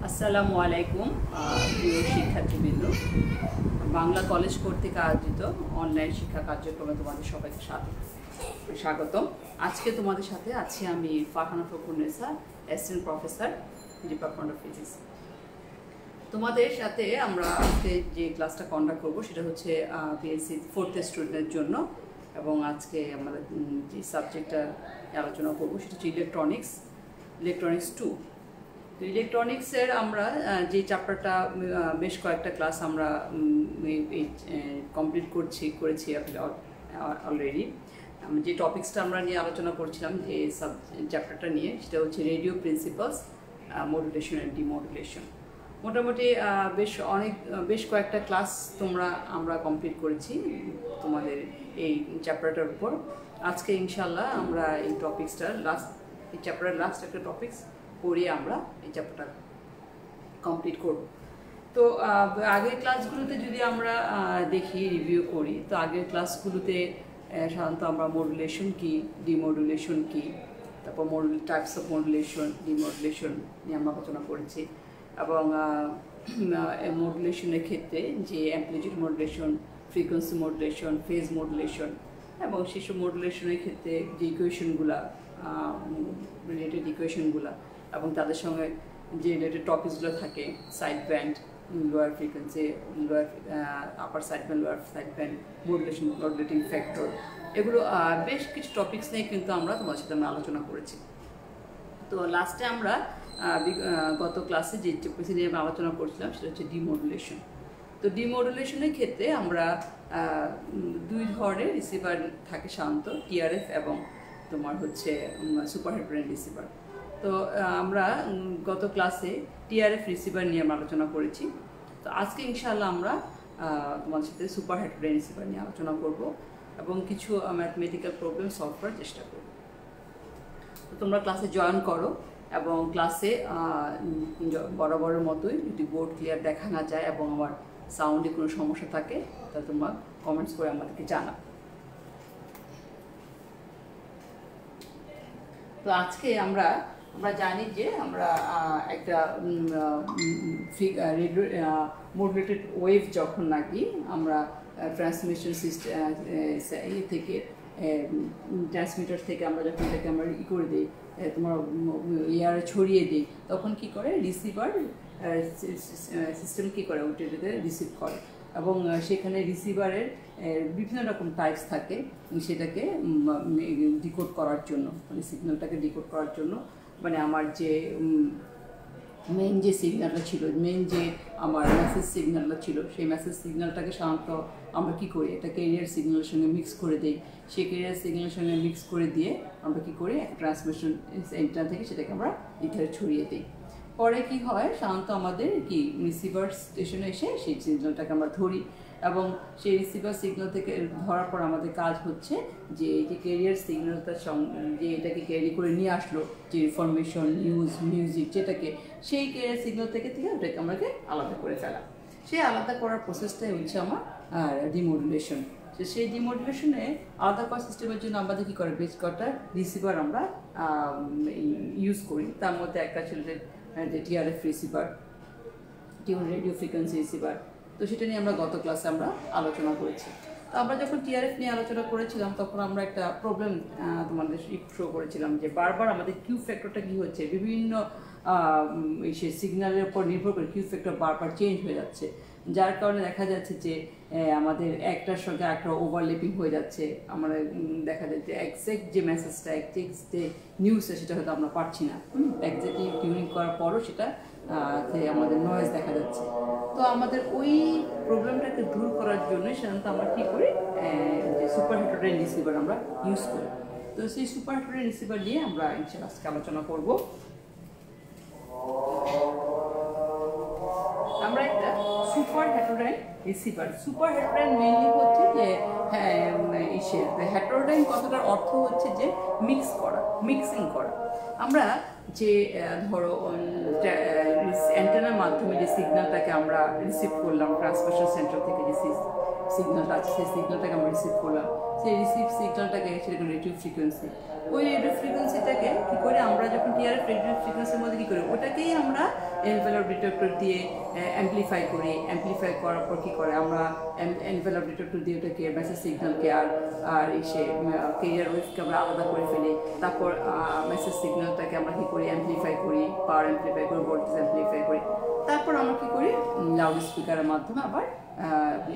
আসসালামু আলাইকুম প্রিয় শিক্ষার্থীবৃন্দ, বাংলা কলেজ কর্তৃক আয়োজিত অনলাইন শিক্ষা কার্যক্রমে তোমাদের সবাইকে স্বাগতম। আজকে তোমাদের সাথে আছি আমি Farhana Fakhrunnesa, assistant professor, department of physics. তোমাদের সাথে আমরা আজকে যে ক্লাসটা কন্ডাক্ট করবো সেটা হচ্ছে বিএসসি 4th স্টুডেন্টের জন্য, এবং আজকে আমরা যে সাবজেক্টটা আলোচনা করবো সেটা হচ্ছে ইলেকট্রনিক্স 2। তো ইলেকট্রনিক্সের আমরা যে চ্যাপ্টারটা বেশ কয়েকটা ক্লাস আমরা কমপ্লিট করেছি অলরেডি। যে টপিক্সটা আমরা নিয়ে আলোচনা করছিলাম যে চ্যাপ্টারটা নিয়ে, সেটা হচ্ছে radio principles, modulation and demodulation. মোটামুটি বেশ কয়েকটা ক্লাস আমরা কমপ্লিট করেছি তোমাদের এই চ্যাপ্টারটার উপর। আজকে ইনশাল্লাহ আমরা এই চ্যাপ্টারের লাস্ট একটা টপিক্স পড়ে আমরা এই চ্যাপ্টারটা কমপ্লিট করব। তো আগের ক্লাসগুলোতে যদি আমরা রিভিউ করি, তো আগের ক্লাসগুলোতে সাধারণত আমরা মডুলেশন কি, ডিমডুলেশন কি, তারপর টাইপস অফ মডুলেশন, ডিমডুলেশন নিয়ে আমরা আলোচনা করেছি। এবং মডুলেশনের ক্ষেত্রে যে amplitude modulation, frequency modulation, phase modulation, এবং সেসব মডুলেশনের ক্ষেত্রে যে ইকুয়েশনগুলা, রিলেটেড ইকুয়েশনগুলা এবং তাদের সঙ্গে যে রিলেটেড টপিকসগুলো থাকে, সাইড ব্যান্ড, লোয়ার ফ্রিকোয়েন্সি, আপার side band, lower side band, modulating factor, এগুলো বেশ কিছু টপিকস নিয়ে কিন্তু আমরা তোমার সাথে আলোচনা করেছি। তো লাস্টে আমরা গত ক্লাসে যে টপিকস নিয়ে আলোচনা করছিলাম সেটা হচ্ছে ডিমডুলেশন। তো ডিমডুলেশনের ক্ষেত্রে আমরা দুই ধরনের রিসিভার থাকে সাধারণত, টিআরএফ এবং তোমার হচ্ছে সুপার হেটেরোজেনাস রিসিভার। তো আমরা গত ক্লাসে টিআরএফ রিসিভার নিয়ে আলোচনা করেছি। তো আজকে ইনশাআল্লাহ আমরা তোমাদের সাথে সুপার হেটেরোজেনাস রিসিভার নিয়ে আলোচনা করব এবং কিছু ম্যাথমেটিক্যাল প্রবলেম সলভ করার চেষ্টা করব। তো তোমরা ক্লাসে জয়েন করো, এবং ক্লাসে বরাবরের মতোই যদি বোর্ড ক্লিয়ার দেখা না যায় এবং আমার সাউন্ডে কোনো সমস্যা থাকে তাহলে তোমরা কমেন্টস করে আমাদেরকে জানাও। তো আজকে আমরা জানি যে আমরা একটা মডুলেটেড ওয়েভ যখন নাকি আমরা ট্রান্সমিশন সিস্টেম থেকে ট্রান্সমিটার থেকে আমরা যখন এটাকে আমরা করে দিই, তোমার এয়ারে ছড়িয়ে দিই, তখন কি করে রিসিভার সিস্টেম কি করে ওইটাতে রিসিভ করে, এবং সেখানে রিসিভারের বিভিন্ন রকম টাইপস থাকে সেটাকে ডিকোড করার জন্য, মানে সিগন্যালটাকে ডিকোড করার জন্য, মানে আমার যে মেইন যে সিগন্যালটা ছিল, আমার মেসেজ সিগন্যালটা ছিল, সেই মেসেজ সিগন্যালটাকে সাধারণত আমরা কী করি, এটা ক্যারিয়ার সিগন্যালের সঙ্গে মিক্স করে দিই। সেই ক্যারিয়ার সিগন্যালের সঙ্গে মিক্স করে দিয়ে আমরা কী করি, একটা ট্রান্সমিশন সেন্টার থেকে সেটাকে আমরা ইথারে ছড়িয়ে দিই। পরে কি হয়, সাধারণত আমাদের রিসিভার স্টেশনে এসে সেই সিগন্যালটাকে আমরা ধরি, এবং সেই রিসিভার সিগন্যাল থেকে ধরার পর আমাদের কাজ হচ্ছে যে এই যে ক্যারিয়ার সিগন্যালটার যে এটাকে ক্যারি করে নিয়ে আসলো, যে ইনফরমেশন, নিউজ, মিউজিক, যেটাকে সেই ক্যারিয়ার সিগন্যাল থেকে ওটাকে আমাকে আলাদা করে ফেলা। সেই আলাদা করার প্রসেসটাই হচ্ছে আমার ডিমডুলেশন। সেই ডিমডুলেশনে আলাদা করার সিস্টেমের জন্য আমাদের কী করে, বেশ কটা রিসিভার আমরা ইউজ করি। তার মধ্যে একটা ছিল যে TRF receiver, radio frequency receiver. তো সেটা নিয়ে আমরা গত ক্লাসে আমরা আলোচনা করেছি। তো আমরা যখন টিআরএফ নিয়ে আলোচনা করেছিলাম তখন আমরা একটা প্রবলেম তোমাদের শো করেছিলাম যে বারবার আমাদের কিউ ফ্যাক্টরটা কী হচ্ছে, বিভিন্ন সে সিগন্যালের উপর নির্ভর করে কিউ ফ্যাক্টর বারবার চেঞ্জ হয়ে যাচ্ছে, যার কারণে দেখা যাচ্ছে যে আমাদের একটার সঙ্গে একটা ওভারল্যাপিং হয়ে যাচ্ছে। আমরা দেখা যায় যে এক্সাক্ট যে মেসেজটা, এক্সাক্ট যে নিউজটা, সেটা হয়তো আমরা পাচ্ছি না। এক্সাক্টলি টিউনিং করার পরও সেটা আমাদের নয়েজ দেখা যাচ্ছে। তো আমাদের ওই প্রবলেমটাকে দূর করার জন্য সাধারণত আমরা কী করি, যে সুপার হেটেরোজেনাস রিসিভার আমরা ইউজ করি। তো সেই সুপার হেটেরোজেনাস রিসিভার নিয়ে আমরা ইনশাআল্লাহ আজকে আলোচনা করব। আমরা একটা super heterogeneous receiver, super heterogeneous mainly হচ্ছে যে হেটেরোজেনাস কথাটার অর্থ হচ্ছে যে মিক্সিং করা। আমরা যে ধরো অ্যান্টেনার মাধ্যমে যে সিগন্যালটাকে আমরা রিসিভ করলাম ট্রান্সমিশন সেন্টার থেকে, যে সিগন্যালটা আছে সেই সিগন্যালটাকে আমরা রিসিভ করলাম, সেই রিসিভ সিগন্যালটাকে সেটাকে রেডিও ফ্রিকোয়েন্সি, ওই রেডিও ফ্রিকোয়েন্সিটাকে কী করে আমরা যখন টিআরএফ রেডিও ফ্রিকোয়েন্সির মধ্যে কী করি ওটাকেই আমরা এনভেলপ ডিটেক্টর দিয়ে অ্যাম্পলিফাই করি। অ্যাম্পলিফাই করার পর কী করে আমরা এনভেলপ ডিটেক্টর দিয়ে ওটাকে মেসেজ সিগন্যালকে আর এসে কেরিয়ার ওয়েভকে আমরা আলাদা করে ফেলি। তারপর মেসেজ সিগন্যালটাকে আমরা কী করি অ্যাম্পলিফাই করি, পাওয়ার অ্যাম্পলিফাই করি, ভোল্টেজ অ্যাম্পলিফাই করি। তারপর আমরা কী করি লাউড স্পিকারের মাধ্যমে আবার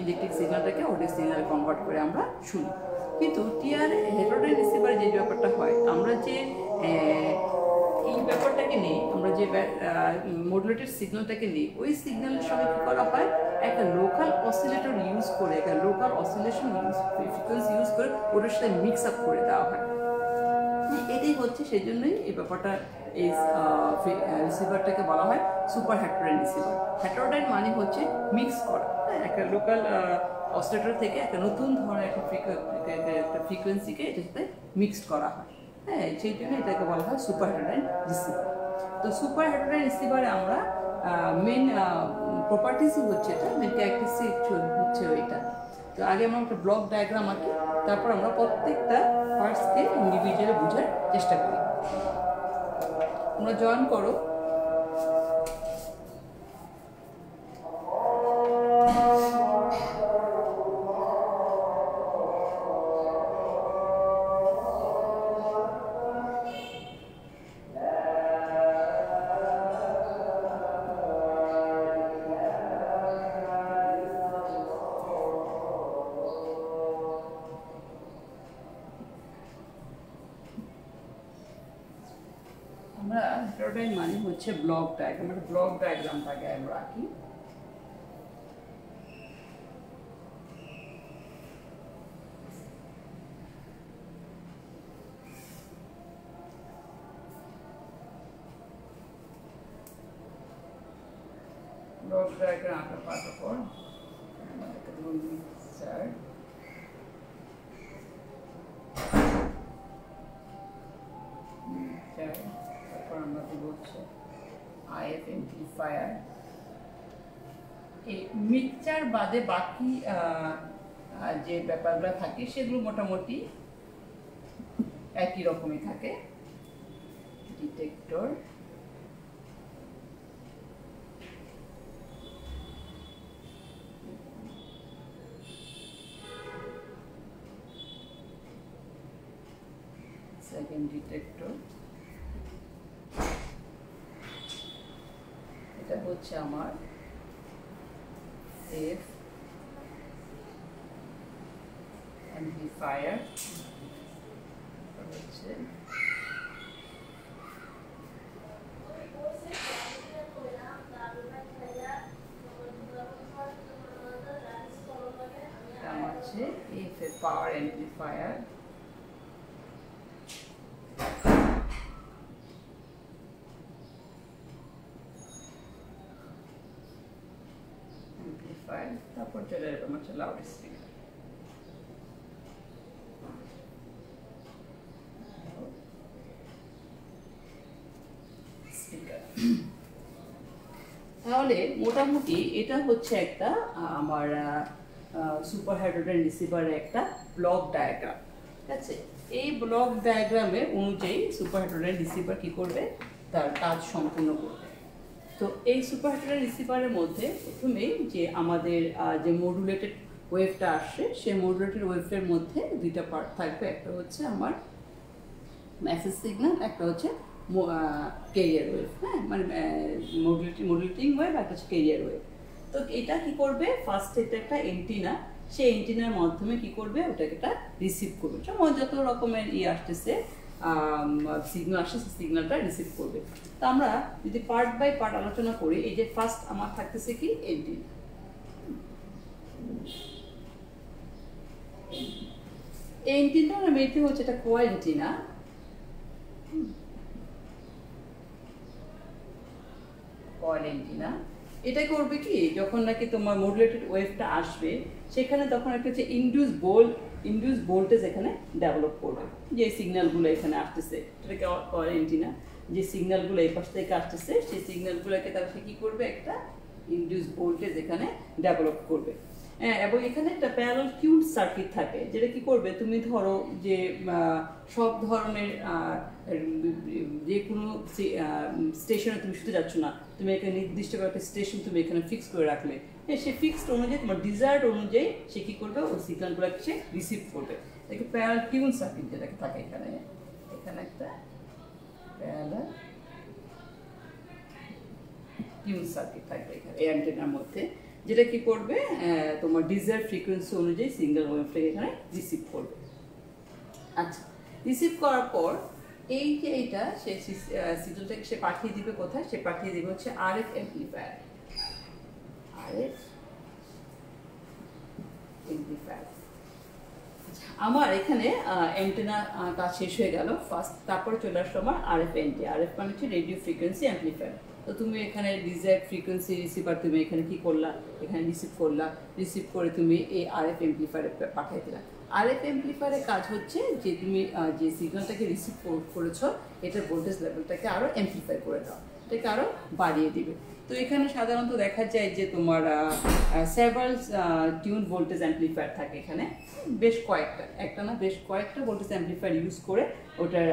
ইলেকট্রিক সিগন্যালটাকে অডিও সিগন্যালে কনভার্ট করে আমরা শুনি। কিন্তু টিআর হেটেরোডাইন রিসিভারে যে ব্যাপারটা হয়, আমরা যে এই ব্যাপারটাকে নিই, আমরা যে মডুলেটেড সিগন্যালটাকে নিই, ওই সিগন্যালের সঙ্গে কী করা হয় একটা লোকাল অসিলেটর ইউজ করে, একটা লোকাল অসিলেশন ফ্রিকোয়েন্সি ইউজ করে ওটার সাথে মিক্স আপ করে দেওয়া হয়। এটাই হচ্ছে, সেই জন্যই এই ব্যাপারটা এই রিসিভারটাকে বলা হয় সুপার হেটেরোডাইন রিসিভার। হেটেরোডাইন মানে হচ্ছে মিক্স করা, হ্যাঁ, একটা লোকাল অসিলেটর থেকে একটা নতুন ধরনের একটা ফ্রিকোয়েন্সিকে এটার সাথে মিক্সড করা হয়, হ্যাঁ, সেই জন্য এটাকে বলা হয় সুপার হেটেরোডাইন রিসিভার। তো সুপার হেটেরোডাইন রিসিভারে আমরা মেন প্রপার্টিসই হচ্ছে এটা, মেন ক্যারেক্টারিস্টিক হচ্ছে ওইটা। তো আগে আমরা একটা ব্লক ডায়াগ্রাম আঁকি, তারপর আমরা প্রত্যেকটা পার্টসকে ইন্ডিভিজুয়ালি বোঝার চেষ্টা করি। তোমরা জয়েন করো। হেটেরোডাইন মানে হচ্ছে ব্লক ডায়াগ্রাম, একটা ব্লক ডায়াগ্রামটাকে আমরা আঁকি। ব্লক ডায়াগ্রাম আঁকা পাওয়ার পর তারপর আমরা দেব হচ্ছে আইএফ এমপ্লিফায়ার। এই মিক্সচার বাদে বাকি যে ব্যাপারগুলো থাকে সেগুলো মোটামুটি একই রকমই থাকে। ডিটেক্টর, সেকেন্ড ডিটেক্টর, এটা হচ্ছে আমার এফ অ্যাম্পলিফায়ার, হচ্ছে এফ এ পাওয়ার অ্যাম্পলিফায়ার। তারপর চলে যাবে আমার লাউড স্পিকার। তাহলে মোটামুটি এটা হচ্ছে একটা আমার সুপার হেটেরোডাইন রিসিভারের একটা ব্লক ডায়াগ্রাম, ঠিক আছে। এই ব্লক ডায়াগ্রামের অনুযায়ী সুপার হেটেরোডাইন রিসিভার কী করবে, তার কাজ সম্পূর্ণ করবে। তো এই সুপার হেটেরোডাইন রিসিভারের মধ্যে প্রথমেই যে আমাদের যে মডুলেটেড ওয়েভটা আসছে, সেই মডুলেটেড ওয়েভের মধ্যে দুইটা পার্ট থাকবে, একটা হচ্ছে আমার মেসেজ সিগন্যাল, একটা হচ্ছে কেরিয়ার ওয়েভ, হ্যাঁ, মানে মডুলেটিং ওয়েভ, একটা হচ্ছে কেরিয়ার ওয়েভ। তো এটা কি করবে, ফার্স্টে এটা একটা এন্টিনা, সেই এন্টিনার মাধ্যমে কি করবে, ওটাকে এটা রিসিভ করবে, যেমন যত রকমের আসতেছে সিগন্যাল আসছে, সেই সিগন্যালটা রিসিভ করবে। তো আমরা যদি পার্ট বাই পার্ট আলোচনা করি, এই যে ফার্স্ট আমার থাকতেছে কি এন্টিনা, এই এন্টিনার মেথড হচ্ছে এটা কয়েল এন্টিনা। কয়েল এন্টিনা এটা করবে কি, যখন নাকি তোমার মডুলেটেড ওয়েভটা আসবে, সেখানে তখন একটা হচ্ছে ইনডিউস ভোল্টেজ এখানে ডেভেলপ করবে। যে সিগন্যালগুলো এখানে আসতেছে, এটাকে কয়েল এন্টিনা, যে সিগন্যালগুলো এই পাশ থেকে আসতেছে, সেই সিগন্যালগুলোকে তারা কী করবে, একটা ইনডিউস ভোল্টেজ এখানে ডেভেলপ করবে। এবং এখানে একটা প্যারালাল টিউন সার্কিট থাকে, যেটা কি করবে, তুমি ধরো যে সব ধরনের যে কোনো স্টেশনে তুমি শুতে যাচ্ছ না, তুমি এখানে নির্দিষ্ট একটা স্টেশন তুমি এখানে ফিক্স করে রাখলে, সে ফিক্সড অনুযায়ী তোমার ডিজায়ার্ড অনুযায়ী সে কী করবে, ওই সিগন্যালগুলোকে সে রিসিভ করবে। দেখো প্যারালাল টিউন সার্কিট যেটাকে থাকে এখানে, এখানে একটা প্যারালাল টিউন সার্কিট থাকবে এখানে এই অ্যান্টেনার মধ্যে, যেটা কি করবে, তোমার ডিজায়ার ফ্রিকোয়েন্সি অনুযায়ী সিঙ্গেল ওয়েভটাকে এখানে রিসিভ করবে। আচ্ছা, রিসিভ করার পর এই যে এইটা সে সিগন্যালটাকে সে পাঠিয়ে দিবে কোথায়, সে পাঠিয়ে দিবে হচ্ছে আরএফ অ্যাম্পলিফায়ার। RF amplifier. আমার এখানে অ্যান্টেনা কাজ শেষ হয়ে গেল ফার্স্ট, তারপরে চলে আসলো আমার আরএফ এনটি। আরএফ মানে হচ্ছে রেডিও ফ্রিকোয়েন্সি অ্যাম্পলিফায়ার। তো তুমি এখানে ডিজায়ার্ড ফ্রিকোয়েন্সি রিসিভার তুমি এখানে কি করলা, এখানে রিসিভ করলা, রিসিভ করে তুমি এই আরএফ অ্যাম্পলিফায়ারে পাঠিয়ে দিলা। আরএফ অ্যাম্পলিফায়ারের কাজ হচ্ছে যে তুমি যে সিগন্যালটাকে রিসিভ করেছো এটার ভোল্টেজ লেভেলটাকে আরও অ্যাম্পলিফাই করে দাও, এটাকে আরও বাড়িয়ে দিবে। তো এখানে সাধারণত দেখা যায় যে তোমার সেভারাল টিউন ভোল্টেজ অ্যাম্পলিফায়ার থাকে এখানে, বেশ কয়েকটা, একটা না বেশ কয়েকটা ভোল্টেজ অ্যাম্পলিফায়ার ইউজ করে ওটার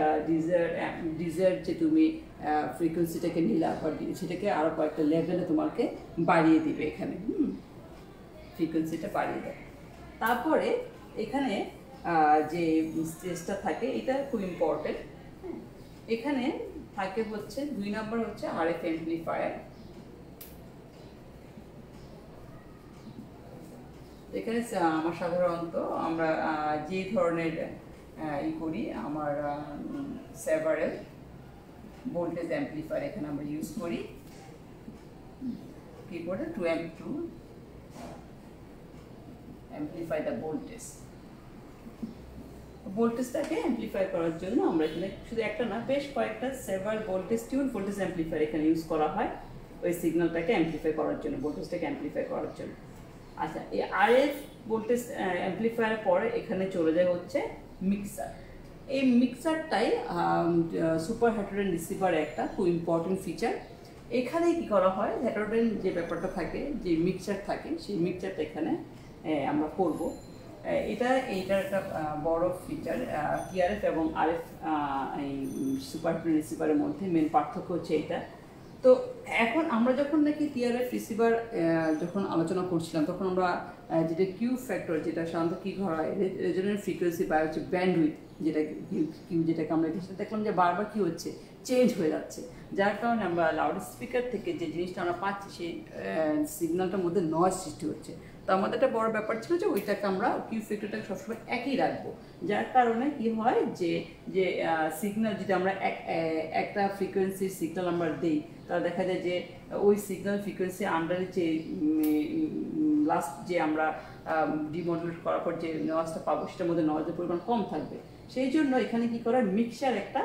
ডিজায়ার যে তুমি ফ্রিকোয়েন্সিটাকে নিলা বা সেটাকে আরও কয়েকটা লেভেলে তোমাকে বাড়িয়ে দিবে এখানে, ফ্রিকোয়েন্সিটা বাড়িয়ে দেয়। তারপরে এখানে যে স্টেজটা থাকে এটা খুব ইম্পর্টেন্ট। এখানে থাকে হচ্ছে 2 নম্বর হচ্ছে আরএফ অ্যাম্পলিফায়ার। এখানে আমার সাধারণত আমরা যে ধরনের করি, আমার সেভারাল ভোল্টেজ অ্যাম্পলিফায়ার এখানে আমরা ইউজ করি, কি করে টু অ্যাম্পলিফাই দ্য ভোল্টেজটাকে অ্যাম্পলিফাই করার জন্য আমরা এখানে শুধু একটা না বেশ কয়েকটা সেভারাল টিউন ভোল্টেজ অ্যাম্পলিফায়ার এখানে ইউজ করা হয় ওই সিগন্যালটাকে অ্যাম্পলিফাই করার জন্য, ভোল্টেজটাকে অ্যাম্পলিফাই করার জন্য। আচ্ছা, এই আরএফ ভোল্টেজ অ্যাম্পলিফায়ার পরে এখানে চলে যায় হচ্ছে মিক্সার। এই মিক্সারটাই সুপার হেটেরোডাইন রিসিভার একটা খুব ইম্পর্টেন্ট ফিচার। এখানে কি করা হয়, হেটেরোডাইন যে ব্যাপারটা থাকে, যে মিক্সার থাকে, সেই মিক্সারটা এখানে আমরা করব। এইটার একটা বড় ফিচার। টিআরএফ এবং আরএফ এই সুপার হেটেরোডাইন রিসিভারের মধ্যে মেন পার্থক্য হচ্ছে এটা। তো এখন আমরা যখন নাকি টিআরএফ রিসিভার যখন আলোচনা করছিলাম, তখন আমরা যেটা কিউ ফ্যাক্টর, যেটা সাধারণত কী করা হয়, রেজোনেন্ট ফ্রিকোয়েন্সি বা হচ্ছে ব্যান্ডউইথ, যেটা কিউ যেটাকে আমরা দেখলাম যে বারবার কী হচ্ছে, চেঞ্জ হয়ে যাচ্ছে, যার কারণে আমরা লাউড স্পিকার থেকে যে জিনিসটা আমরা পাচ্ছি সেই সিগন্যালটার মধ্যে নয়েজ সৃষ্টি হচ্ছে। তো আমাদের একটা বড় ব্যাপার ছিল যে ওইটাকে আমরা কিউ ফ্যাক্টরটাকে সবসময় একই রাখবো, যার কারণে কি হয় যে যে সিগন্যাল যদি আমরা একটা ফ্রিকোয়েন্সির সিগন্যাল আমরা দিই, তাহলে দেখা যায় যে ওই সিগন্যাল ফ্রিকোয়েন্সি আন্ডারে যে লাস্ট যে আমরা ডিমডুলেট করার পর যে নয়েজটা পাবো সেটার মধ্যে নয়েজের পরিমাণ কম থাকবে। সেই জন্য এখানে কি করা হয়, মিক্সচার একটা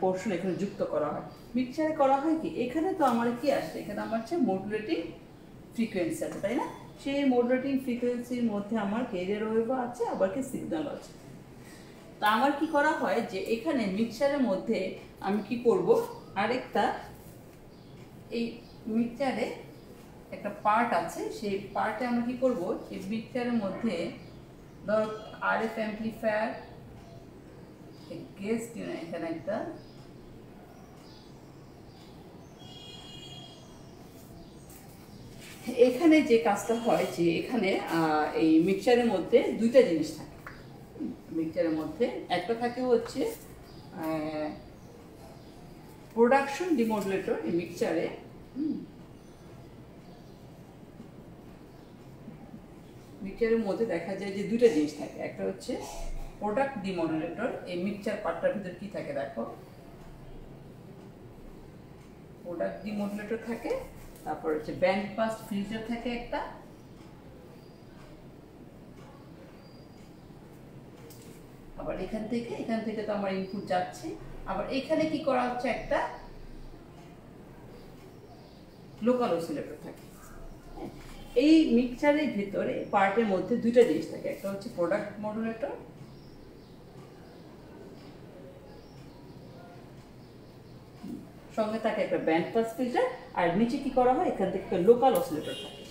পোর্শন এখানে যুক্ত করা হয়। মিক্সচারে করা হয় কি, এখানে তো আমার কি আসছে, এখানে আমার হচ্ছে মডুলেটিং ফ্রিকোয়েন্সি আছে, তাই না? সেই মডুলেটিং ফ্রিকোয়েন্সির মধ্যে আমার ক্যারিয়ার ওয়েভও আছে, আবার কি সিগন্যাল আছে। তা আমার কি করা হয় যে এখানে মিক্সচারের মধ্যে আমি কি করব, আরেকটা এই মিক্সচারে একটা পার্ট আছে, সেই পার্টে আমরা কি করব, এই মিক্সচারের মধ্যে ধর আরএফ অ্যাম্পলিফায়ার গেস্ট এখানে একটা এখানে যে কাজটা হয় যে এখানে এই মিক্সচারের মধ্যে দুইটা জিনিস থাকে। মিক্সচারের মধ্যে একটা থাকে হচ্ছে প্রোডাকশন ডিমডুলেটর। এই মিক্সচারে মিক্সচারের মধ্যে দেখা যায় যে দুইটা জিনিস থাকে, একটা হচ্ছে প্রোডাক্ট ডিমডুলেটর। এই মিক্সচার পার্টটার ভিতরে কি থাকে দেখো, প্রোডাক্ট ডিমডুলেটর থাকে, তারপর হচ্ছে ব্যান্ড পাস ফিল্টার থাকে একটা, আবার এখান থেকে তো আমার ইনপুট যাচ্ছে, আবার এখানে কি করা হচ্ছে, একটা লোকাল অসিলেটর থাকে। এই মিক্সচারের ভিতরে পার্টের মধ্যে দুইটা জিনিস থাকে, একটা হচ্ছে প্রোডাক্ট মডুলেটর, সঙ্গে থাকে একটা ব্যান্ড পাস ফিল্টার, আর নিচে কি করা হয়, এখান থেকে একটা লোকাল অসিলেটর থাকে,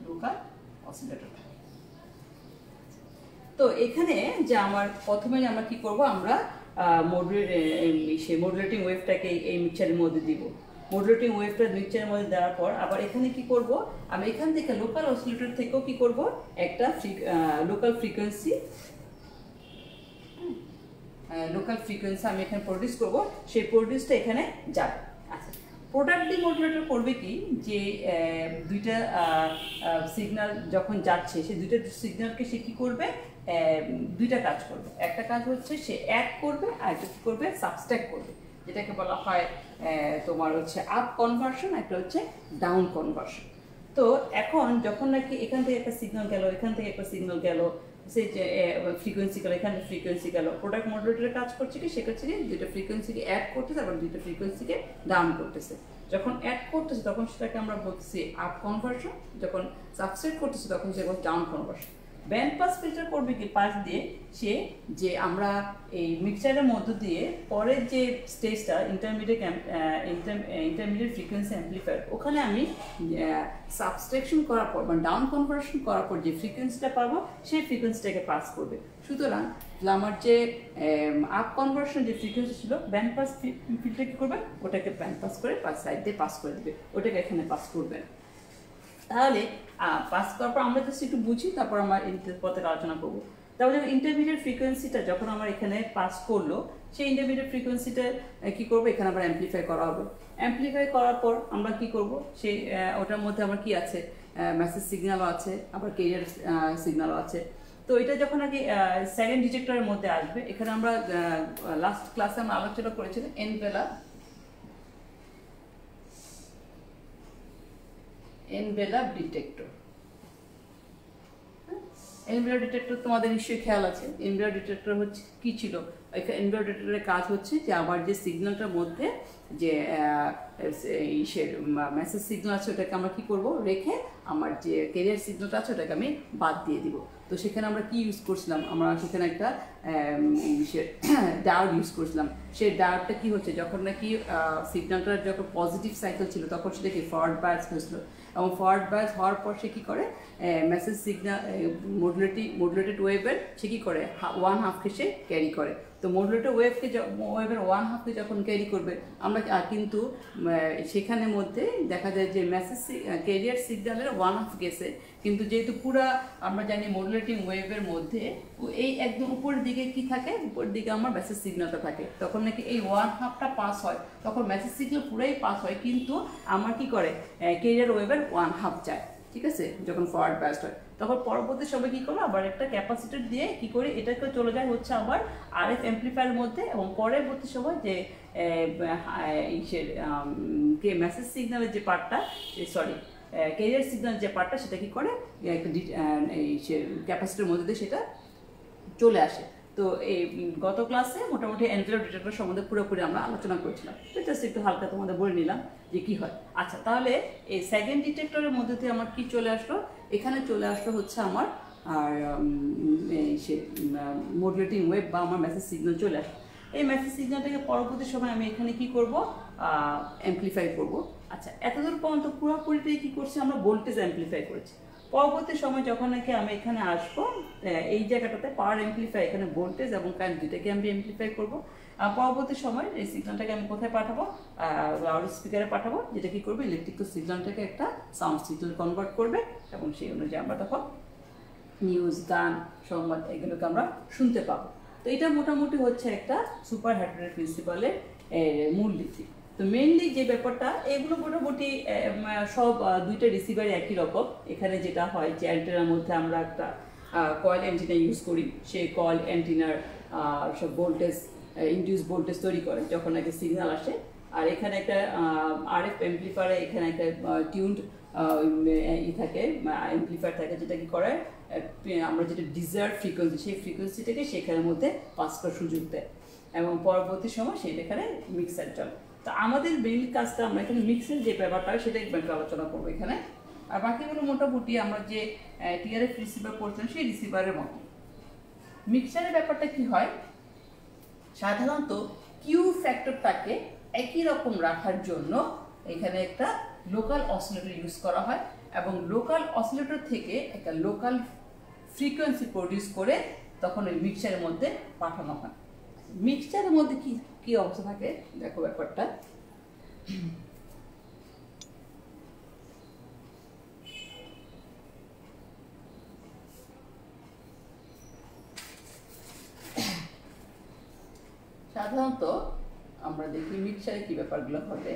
লোকাল অসিলেটরটা। তো এখানে যে আমার প্রথমে আমরা কি করব, আমরা মডুলেটিং ওয়েভটাকে এই মিক্সচারের মধ্যে দিব। মডুলেটিং ওয়েভটা মিক্সচারের মধ্যে দেওয়ার পর আবার এখানে কি করব, আমি এখান থেকে লোকাল অসিলেটর থেকেও কি করব, একটা লোকাল ফ্রিকোয়েন্সি আমি এখানে প্রডিউস করব, সেই প্রডিউসটা এখানে যাবে। আচ্ছা, প্রোডাক্ট ডিমোডুলেটর করবে কি, যে দুইটা সিগন্যাল যখন যাচ্ছে সেই দুইটা সিগন্যালকে সে কি করবে, দুইটা কাজ করবে। একটা কাজ হচ্ছে সে অ্যাড করবে, আর একটা কি করবে, সাবস্ট্রাক্ট করবে, যেটাকে বলা হয় তোমার হচ্ছে আপ কনভার্সন, একটা হচ্ছে ডাউন কনভার্সন। তো এখন যখন নাকি এখান থেকে একটা সিগন্যাল গেল, এখান থেকে একটা সিগন্যাল গেল, সেই যে ফ্রিকোয়েন্সি গেল, এখানে ফ্রিকোয়েন্সি গেল, প্রোডাক্ট মডুলেটরের কাজ করছে কি, সে করছে কি দুইটা ফ্রিকোয়েন্সিকে অ্যাড করতেছে, আবার দুইটা ফ্রিকোয়েন্সিকে ডাউন করতেছে। যখন অ্যাড করতেছে তখন সেটাকে আমরা বলছি আপ কনভার্সন, যখন সাবস্ট্রাক্ট করতেছে তখন সে down conversion. Band pass filter করবে কি, পাস দিয়ে সে যে আমরা এই মিক্সচারের মধ্য দিয়ে পরের যে স্টেজটা ইন্টারমিডিয়েট ফ্রিকোয়েন্সি অ্যাম্পলিফায়ার, ওখানে আমি সাবস্ট্রাকশন করার পর বা ডাউন কনভার্সন করার পর যে ফ্রিকোয়েন্সিটা পাবো সেই ফ্রিকোয়েন্সিটাকে পাস করবে। সুতরাং আমার যে আপ কনভার্সন যে ফ্রিকোয়েন্সি ছিল, ব্যান্ড পাস ফিল্টার কী করবে, ওটাকে ব্যান্ড পাস করে সাইড দিয়ে পাস করে দেবে, ওটাকে এখানে পাস করবে। তাহলে পাস করার পর আমরা জাস্ট একটু বুঝি, তারপর আমরা পথে আলোচনা করবো। তারপরে ইন্টারমিডিয়েট ফ্রিকোয়েন্সিটা যখন আমার এখানে পাস করলো, সেই ইন্টারমিডিয়েট ফ্রিকোয়েন্সিটা কী করবো, এখানে আবার অ্যাম্পলিফাই করা হবে। অ্যাম্পলিফাই করার পর আমরা কি করব, সেই ওটার মধ্যে আমার কি আছে, মেসেজ সিগন্যালও আছে, আবার ক্যারিয়ার সিগন্যালও আছে। তো এটা যখন আর কি সেকেন্ড ডিটেক্টরের মধ্যে আসবে, এখানে আমরা লাস্ট ক্লাসে আমরা আলোচনা করেছিলাম এনভেলাপ ডিটেক্টর। এনভেলাপ ডিটেক্টর তোমাদের নিশ্চয়ই খেয়াল আছে। এনভেলাপ ডিটেক্টর হচ্ছে কি ছিল, এনভেলাপ ডিটেক্টরের কাজ হচ্ছে যে আমার যে সিগন্যালটার মধ্যে যে মেসেজ সিগন্যাল আছে ওটাকে আমরা কি করব, রেখে আমার যে ক্যারিয়ার সিগন্যালটা আছে ওটাকে আমি বাদ দিয়ে দিব। তো সেখানে আমরা কি ইউজ করছিলাম, আমরা সেখানে একটা ডায়োড ইউজ করছিলাম। সেই ডায়োডটা কি হচ্ছে, যখন নাকি সিগন্যালটার যখন পজিটিভ সাইকেল ছিল তখন সেটা কি ফরওয়ার্ড বায়াস হয়েছিল, এবং ফরওয়ার্ড বায়াস হওয়ার পর সে কী করে, মেসেজ সিগন্যাল মডুলেটেড ওয়েভের সে কী করে, 1/2কে সে ক্যারি করে। তো মডুলেটেড ওয়েভের 1/2কে যখন ক্যারি করবে, আমরা কিন্তু সেখানে মধ্যে দেখা যায় যে মেসেজ ক্যারিয়ার সিগন্যালের 1/2 গেছে, কিন্তু যেহেতু পুরা আমরা জানি মডুলেটিং ওয়েভের মধ্যে এই একদম উপরের দিকে কি থাকে, উপরের দিকে আমার মেসেজ সিগন্যালটা থাকে, তখন নাকি এই 1/2টা পাস হয়, তখন মেসেজ সিগন্যাল পুরাই পাস হয়, কিন্তু আমার কি করে ক্যারিয়ার ওয়েভের 1/2 যায়, ঠিক আছে। যখন ফরওয়ার্ড বায়াসড হয় তখন পরবর্তী সময় কী করবো, আবার একটা ক্যাপাসিটর দিয়ে কি করে এটাকে চলে যায় হচ্ছে আবার আরএফ অ্যাম্পলিফায়ারের মধ্যে, এবং পরবর্তী সময় যে মেসেজ সিগন্যালের যে পার্টটা, ক্যারিয়ার সিগন্যাল যে পার্টটা, সেটা কি করে একটা ক্যাপাসিটরের মধ্যে দিয়ে সেটা চলে আসে। তো এই গত ক্লাসে মোটামুটি এনভেলাপ ডিটেক্টর সম্বন্ধে পুরোপুরি আমরা আলোচনা করেছিলাম, তো জাস্ট একটু হালকা তোমাদের বলে নিলাম যে কী হয়। আচ্ছা, তাহলে এই সেকেন্ড ডিটেক্টরের মধ্যে দিয়ে আমার কি চলে আসলো, এখানে চলে আসলো হচ্ছে আমার আর মডুলেটিং ওয়েভ বা আমার মেসেজ সিগন্যাল চলে আসলো। এই মেসেজ সিগন্যালটাকে পরবর্তী সময় আমি এখানে কি করব, অ্যাম্পলিফাই করব। আচ্ছা, এতদূর পর্যন্ত পুরোপুরিটাই কী করছি, আমরা ভোল্টেজ অ্যাম্পলিফাই করেছি। পরবর্তী সময় যখন নাকি আমি এখানে আসবো, এই জায়গাটাতে পাওয়ার অ্যাম্পলিফাই, এখানে ভোল্টেজ এবং কারেন্ট দুইটাকে আমি অ্যাম্পলিফাই করবো। পরবর্তী সময় এই সিগন্যালটাকে আমি কোথায় পাঠাবো, লাউড স্পিকারে পাঠাবো, যেটা কি করবে ইলেকট্রিক্যাল সিগন্যালটাকে একটা সাউন্ড সিগন্যাল কনভার্ট করবে, এবং সেই অনুযায়ী আমরা তখন নিউজ, গান, সংবাদ এগুলোকে আমরা শুনতে পাবো। তো এটা মোটামুটি হচ্ছে একটা সুপার হেটারের প্রিন্সিপালের মূলনীতি। তো মেইনলি যে ব্যাপারটা, এগুলো মোটামুটি সব দুইটা রিসিভারই একই রকম। এখানে যেটা হয় যে অ্যান্টেনার মধ্যে আমরা একটা কয়েল অ্যান্টিনা ইউজ করি, সেই কয়েল অ্যান্টিনার সব ভোল্টেজ ইনডিউস ভোল্টেজ তৈরি করে যখন একটা সিগন্যাল আসে। আর এখানে একটা আরএফ অ্যাম্পলিফায়ারে এখানে একটা টিউনড থাকে, অ্যাম্পলিফায়ার থাকে, যেটা কি করে আমরা যেটা ডিজায়ার্ড ফ্রিকোয়েন্সি, সেই ফ্রিকোয়েন্সিটাকে সেখানের মধ্যে পাস করার সুযোগ দেয়, এবং পরবর্তী সময় সেটা এখানে মিক্সার চলে। তো আমাদের মেইন কাজটা, আমরা এখানে মিক্সের যে ব্যাপারটা হয় সেটা একটু আলোচনা করবো এখানে। আর বাকিগুলো মোটামুটি আমরা যে টিআরএফ রিসিভার করছেন সেই রিসিভারের মতো। মিক্সারের ব্যাপারটা কি হয়, সাধারণত কিউ ফ্যাক্টরটাকে একই রকম রাখার জন্য এখানে একটা লোকাল অসিলেটর ইউজ করা হয়, এবং লোকাল অসিলেটর থেকে একটা লোকাল ফ্রিকোয়েন্সি প্রডিউস করে তখন ওই মিক্সচারের মধ্যে পাঠানো হয়। মিক্সচারের মধ্যে কি কি অবস্থা থাকে দেখো ব্যাপারটা। সাধারণত আমরা দেখি মিক্সচারে কি ব্যাপারগুলো ঘটে।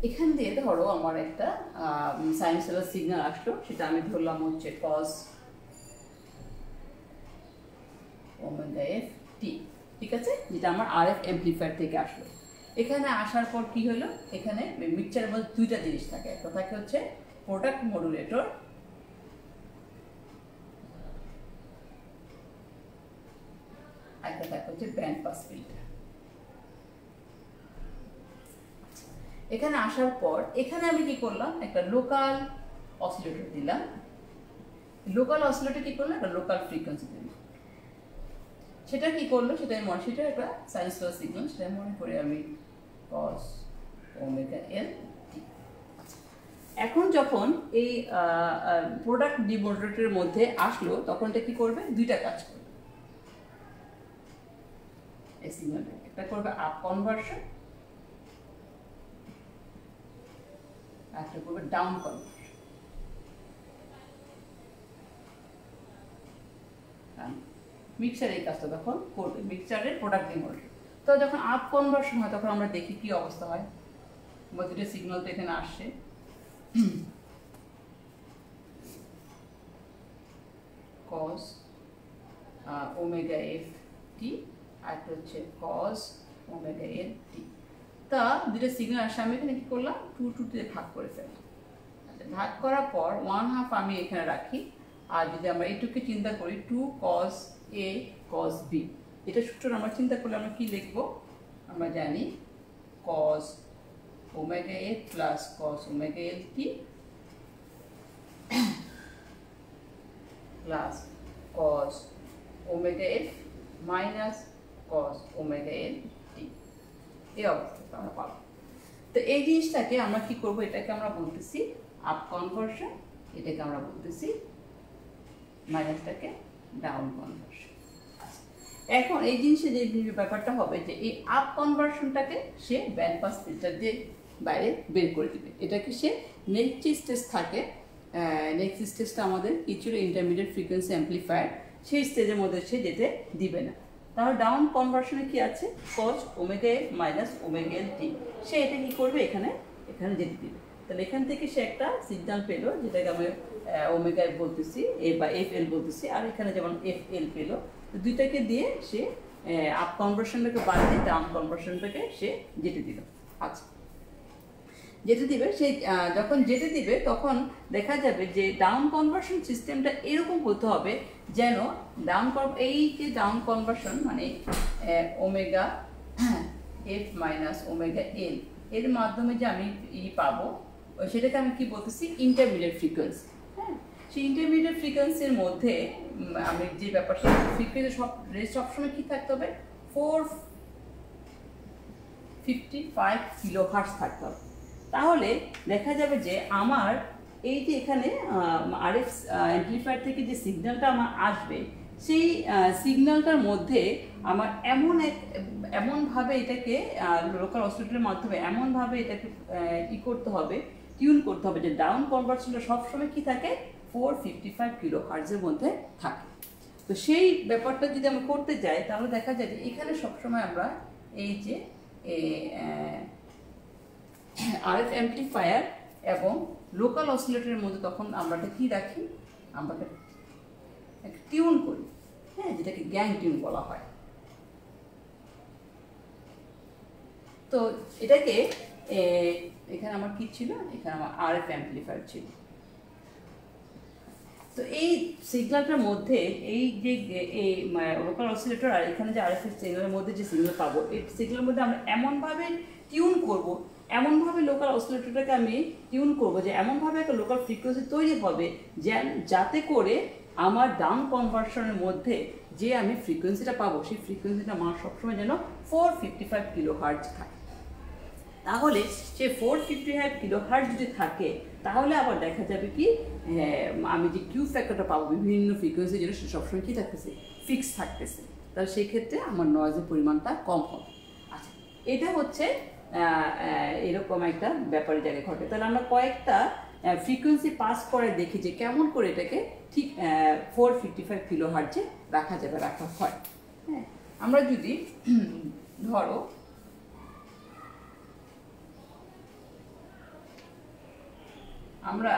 এখান দিয়ে ধরো আমার একটা সাইনুসয়েডাল সিগন্যাল আসলো, সেটা আমি ধরলাম হচ্ছে কজ ওমেগা এফ টি, ঠিক আছে, যেটা আমার আরএফ অ্যাম্পলিফায়ার থেকে আসলো। এখানে আসার পর কি হলো, এখানে মিক্সচারের মধ্যে দুইটা জিনিস থাকে, একটা থাকে হচ্ছে প্রোডাক্ট মডুলেটর, একটা থাকে হচ্ছে ব্যান্ড পাস ফিল্টার। এখানে আসার পর এখানে আমি কি করলাম, একটা লোকাল অসিলেটর দিলাম। লোকাল অসিলেটর কি করলাম, একটা লোকাল ফ্রিকোয়েন্সি দিলাম। সেটা কি করলো, সেটা সেটা একটা সাইনুসয়েডাল সিগন্যাল, সেটা মনে করি আমি কস ওমেগা এল টি। এখন যখন এই প্রোডাক্ট ডিমোডুলেটরের মধ্যে আসলো তখন এটা কি করবে, দুইটা কাজ করবে এই সিগন্যালটা। একটা করবে আপ কনভার্সন, একটা করবে ডাউন কনভার্সন। মিক্সচার এই কাজটা তখন করবে, মিক্সচারের প্রোডাক্ট ডিমোডুলেটর। তো যখন আপ কনভার্সন হয় তখন আমরা দেখি কি অবস্থা হয়, বা দুটো সিগন্যাল তো এখানে আসছে। কজ ওমেগা এফ টি আর হচ্ছে কজ ওমেগা এল টি। তা দুটো সিগন্যাল আসে, আমি এখানে কি করলাম, 2 দিয়ে ভাগ করে ফেললাম। ভাগ করার পর 1/2 আমি এখানে রাখি। আর যদি আমরা এইটুকে চিন্তা করি 2 cos A cos B, এটা সূত্র আমরা চিন্তা করলে আমরা কি লিখবো, আমরা জানি cos omega A plus cos omega L T plus cos omega F minus cos omega L T। এই অবস্থাটা আমরা পাবো। তো এই জিনিসটাকে আমরা কি করবো, এটাকে আমরা বলতেছি আপ কনভার্সন, এটাকে আমরা বলতেছি মাইনাসটাকে ডাউন কনভার্সন। এখন এই জিনিসের যে ব্যাপারটা হবে যে এই আপ কনভার্সনটাকে সে ব্যান্ড পাস ফিল্টার দিয়ে বাইরে বের করে দিবে। এটাকে সে নেক্সট স্টেজ থাকে, নেক্সট স্টেজটা আমাদের কিছুটা ইন্টারমিডিয়েট ফ্রিকোয়েন্সি অ্যাম্পলিফায়ার, সেই স্টেজের মধ্যে সে যেতে দিবে না। তাহলে ডাউন কনভার্সনে কি আছে, cos omega F minus omega L T, সে এটা কি করবে, এখানে যেতে দিবে। তাহলে এখান থেকে সে একটা সিগন্যাল পেলো, যেটাকে আমি ওমেগা এফ বলতেছি, এ বা এফ এল বলতেছি, আর এখানে যেমন এফ এল পেলো। তো দুইটাকে দিয়ে সে আপ কনভার্সনটাকে বাদ দিয়ে ডাউন কনভার্সনটাকে সে যেতে দিল। আচ্ছা, যেতে দিবে, সেই যখন যেতে দিবে তখন দেখা যাবে যে ডাউন কনভার্সন সিস্টেমটা এরকম হতে হবে যেন এই যে ডাউন কনভার্সন মানে ওমেগা এফ মাইনাস ওমেগা এল এর মাধ্যমে যে আমি পাবো, সেটাকে আমি কি বলতেছি, ইন্টারমিডিয়েট ফ্রিকোয়েন্সি। হ্যাঁ, সেই ইন্টারমিডিয়েট ফ্রিকোয়েন্সির মধ্যে আমি যে ব্যাপারটা, ফ্রিকোয়েন্সি সবসময় কি থাকতে হবে, 455 কিলোহার্টজ থাকতে হবে। তাহলে দেখা যাবে যে আমার এই যে এখানে আরএফ অ্যাম্পলিফায়ার থেকে যে সিগন্যালটা আমার আসবে, সেই সিগন্যালটার মধ্যে আমার এমনভাবে এটাকে লোকাল অসিলেটরের মাধ্যমে এমনভাবে এটাকে করতে হবে, টিউন করতে হবে যে ডাউন কনভার্সনটা সবসময় কি থাকে, 455 কিলোহার্টজের মধ্যে থাকে। তো সেই ব্যাপারটা যদি আমরা করতে যাই তাহলে দেখা যায় যে এখানে সবসময় আমরা এই যে আরএফ অ্যাম্পলিফায়ার এবং লোকাল অসিলেটরের মধ্যে তখন আমরা কি রাখি, আমরা টিউন করি, হ্যাঁ, যেটাকে গ্যাং টিউন বলা হয়। তো এটাকে এখানে আমার কি ছিল, এখানে আমার আরএফ অ্যাম্পলিফায়ার ছিল। তো এই সিগন্যালটার মধ্যে এই যে লোকাল অসিলেটর আর এখানে যে আরএফ সিগন্যালের মধ্যে যে সিগন্যাল পাবো, এই সিগন্যালের মধ্যে আমরা এমনভাবে টিউন করব, এমনভাবে লোকাল অসিলেটরটাকে আমি টিউন করবো যে এমনভাবে একটা লোকাল ফ্রিকোয়েন্সি তৈরি হবে যাতে করে আমার ডাউন কনভার্সনের মধ্যে যে আমি ফ্রিকোয়েন্সিটা পাবো সেই ফ্রিকোয়েন্সিটা মান সবসময় যেন 455 কিলোহার্জ থাকে। তাহলে সে 455 কিলোহার্জ যদি থাকে তাহলে আবার দেখা যাবে কি আমি যে কিউ ফ্যাক্টরটা পাবো বিভিন্ন ফ্রিকোয়েন্সি যেটা সে সবসময় কী থাকতেছে, ফিক্স থাকতেছে। তাহলে সেই ক্ষেত্রে আমার নয়েজের পরিমাণটা কম হবে। আচ্ছা, এটা হচ্ছে এরকম একটা ব্যাপারের জায়গায় ঘটে। তাহলে আমরা কয়েকটা ফ্রিকোয়েন্সি পাস করে দেখি যে কেমন করে এটাকে ঠিক 455 কিলোহার্জে রাখা হয়। হ্যাঁ, আমরা যদি ধরো আমরা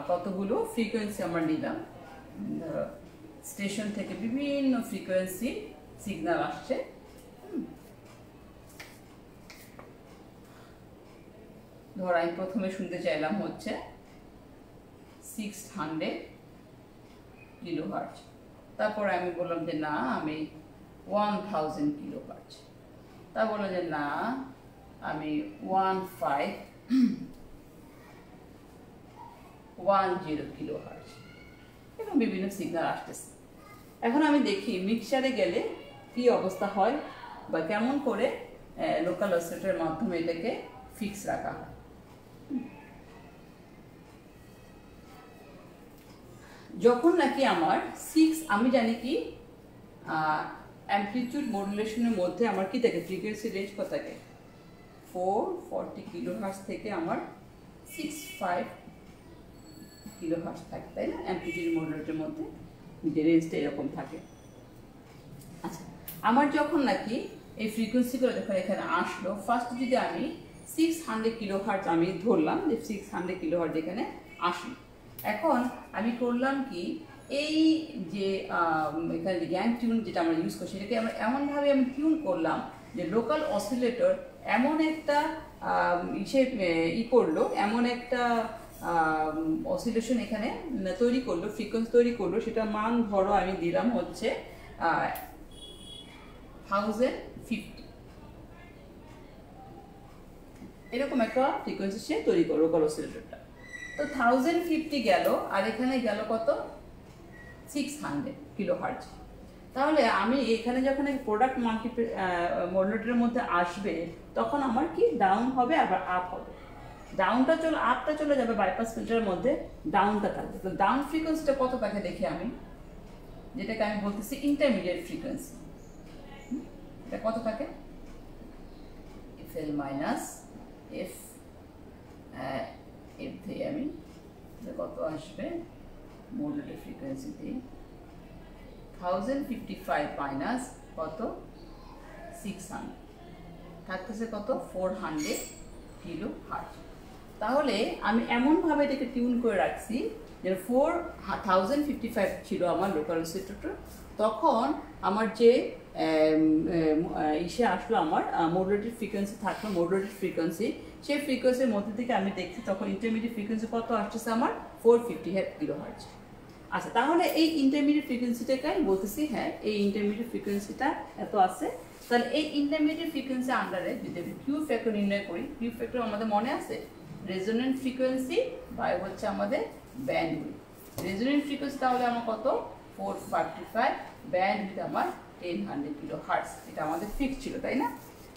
কতগুলো ফ্রিকোয়েন্সি আমরা নিলাম, স্টেশন থেকে বিভিন্ন ফ্রিকোয়েন্সি সিগন্যাল আসছে। ধর আমি প্রথমে শুনতে চাইলাম হচ্ছে 600 কিলোহার্জ, তারপর আমি বললাম যে না আমি 1000 কিলোহার্জ, তা বললাম যে না আমি 1510 কিলোহার্জ, এবং বিভিন্ন সিগন্যাল আসতেছে। এখন আমি দেখি মিক্সারে গেলে কি অবস্থা হয় বা কেমন করে লোকাল অসিলেটরের মাধ্যমে এটাকে ফিক্স রাখা হয়। যখন নাকি আমার আমি জানি কি অ্যামপ্লিটিউড মডুলেশনের মধ্যে আমার কি থাকে, ফ্রিকোয়েন্সি রেঞ্জ কত থাকে, 440 কিলোহার্জ থেকে আমার 65 কিলোহার্জ থাকে, তাই না? অ্যামপ্লিটিউড মডুলেটরের মধ্যে যে রেঞ্জটা এরকম থাকে। আচ্ছা, আমার যখন নাকি এই ফ্রিকোয়েন্সিগুলো যখন এখানে আসলো, ফার্স্ট যদি আমি 600 কিলোহার্জ আমি ধরলাম যে 600 কিলোহার্জ এখানে আসলো। এখন আমি করলাম কি, এই যে এখানে যে গ্যাং টিউন যেটা আমরা ইউজ করছি সেটাকে আমরা এমনভাবে আমি টিউন করলাম যে লোকাল অসিলেটর এমন একটা করলো, এমন একটা অসিলেশন এখানে তৈরি করলো, ফ্রিকোয়েন্সি তৈরি করলো, সেটা মান ধরো আমি দিলাম হচ্ছে 1050, এরকম একটা ফ্রিকোয়েন্সি সে তৈরি করলো লোকাল অসিলেটরটা। তো 1050 গেল, আর এখানে গেল কত, 600 কিলোহার্জ। তাহলে আমি এখানে যখন প্রোডাক্ট মডুলেটরের মধ্যে আসবে তখন আমার কি ডাউন হবে আবার আপ হবে। আপটা চলে যাবে বাইপাস ফিল্টারের মধ্যে, ডাউনটা থাকবে। তো ডাউন ফ্রিকোয়েন্সিটা কত থাকে দেখি আমি, যেটাকে আমি বলতেছি ইন্টারমিডিয়েট ফ্রিকোয়েন্সি। এটা কত থাকে, FL মাইনাস এফ থেকে আমি কত আসবে মডুলেটেড ফ্রিকোয়েন্সিতে 1055 মাইনাস কত 600 থাকতেছে কত 400 কিলোহার্জ। তাহলে আমি এমনভাবে এটাকে টিউন করে রাখছি যে 4055 ছিল আমার লোকাল অসিলেটর, তখন আমার যে ইসে আসলো আমার মডুলেটেড ফ্রিকোয়েন্সি থাকলো, মডুলেটেড ফ্রিকোয়েন্সি, সেই ফ্রিকোয়েন্সির মধ্যে থেকে আমি দেখছি তখন ইন্টারমিডিয়েট ফ্রিকোয়েন্সি কত আসতেছে আমার 450 কিলোহার্জ। আচ্ছা, তাহলে এই ইন্টারমিডিয়েট ফ্রিকোয়েন্সিটাকে আমি বলতেছি হ্যাঁ এই ইন্টারমিডিয়েট ফ্রিকোয়েন্সিটা এত আছে। তাহলে এই ইন্টারমিডিয়েট ফ্রিকোয়েন্সি আন্ডারে যদি আমি কিউ ফ্যাক্টর নির্ণয় করি, কিউ ফ্যাক্টর আমাদের মনে আছে রেজোন্যান্ট ফ্রিকোয়েন্সি বাই হচ্ছে আমাদের ব্যান্ডউইথ। রেজোন্যান্ট ফ্রিকোয়েন্সি তাহলে আমার কত 455, ব্যান্ডউইথ আমার 1000 কিলোহার্জ, এটা আমাদের ফিক্স ছিল তাই না?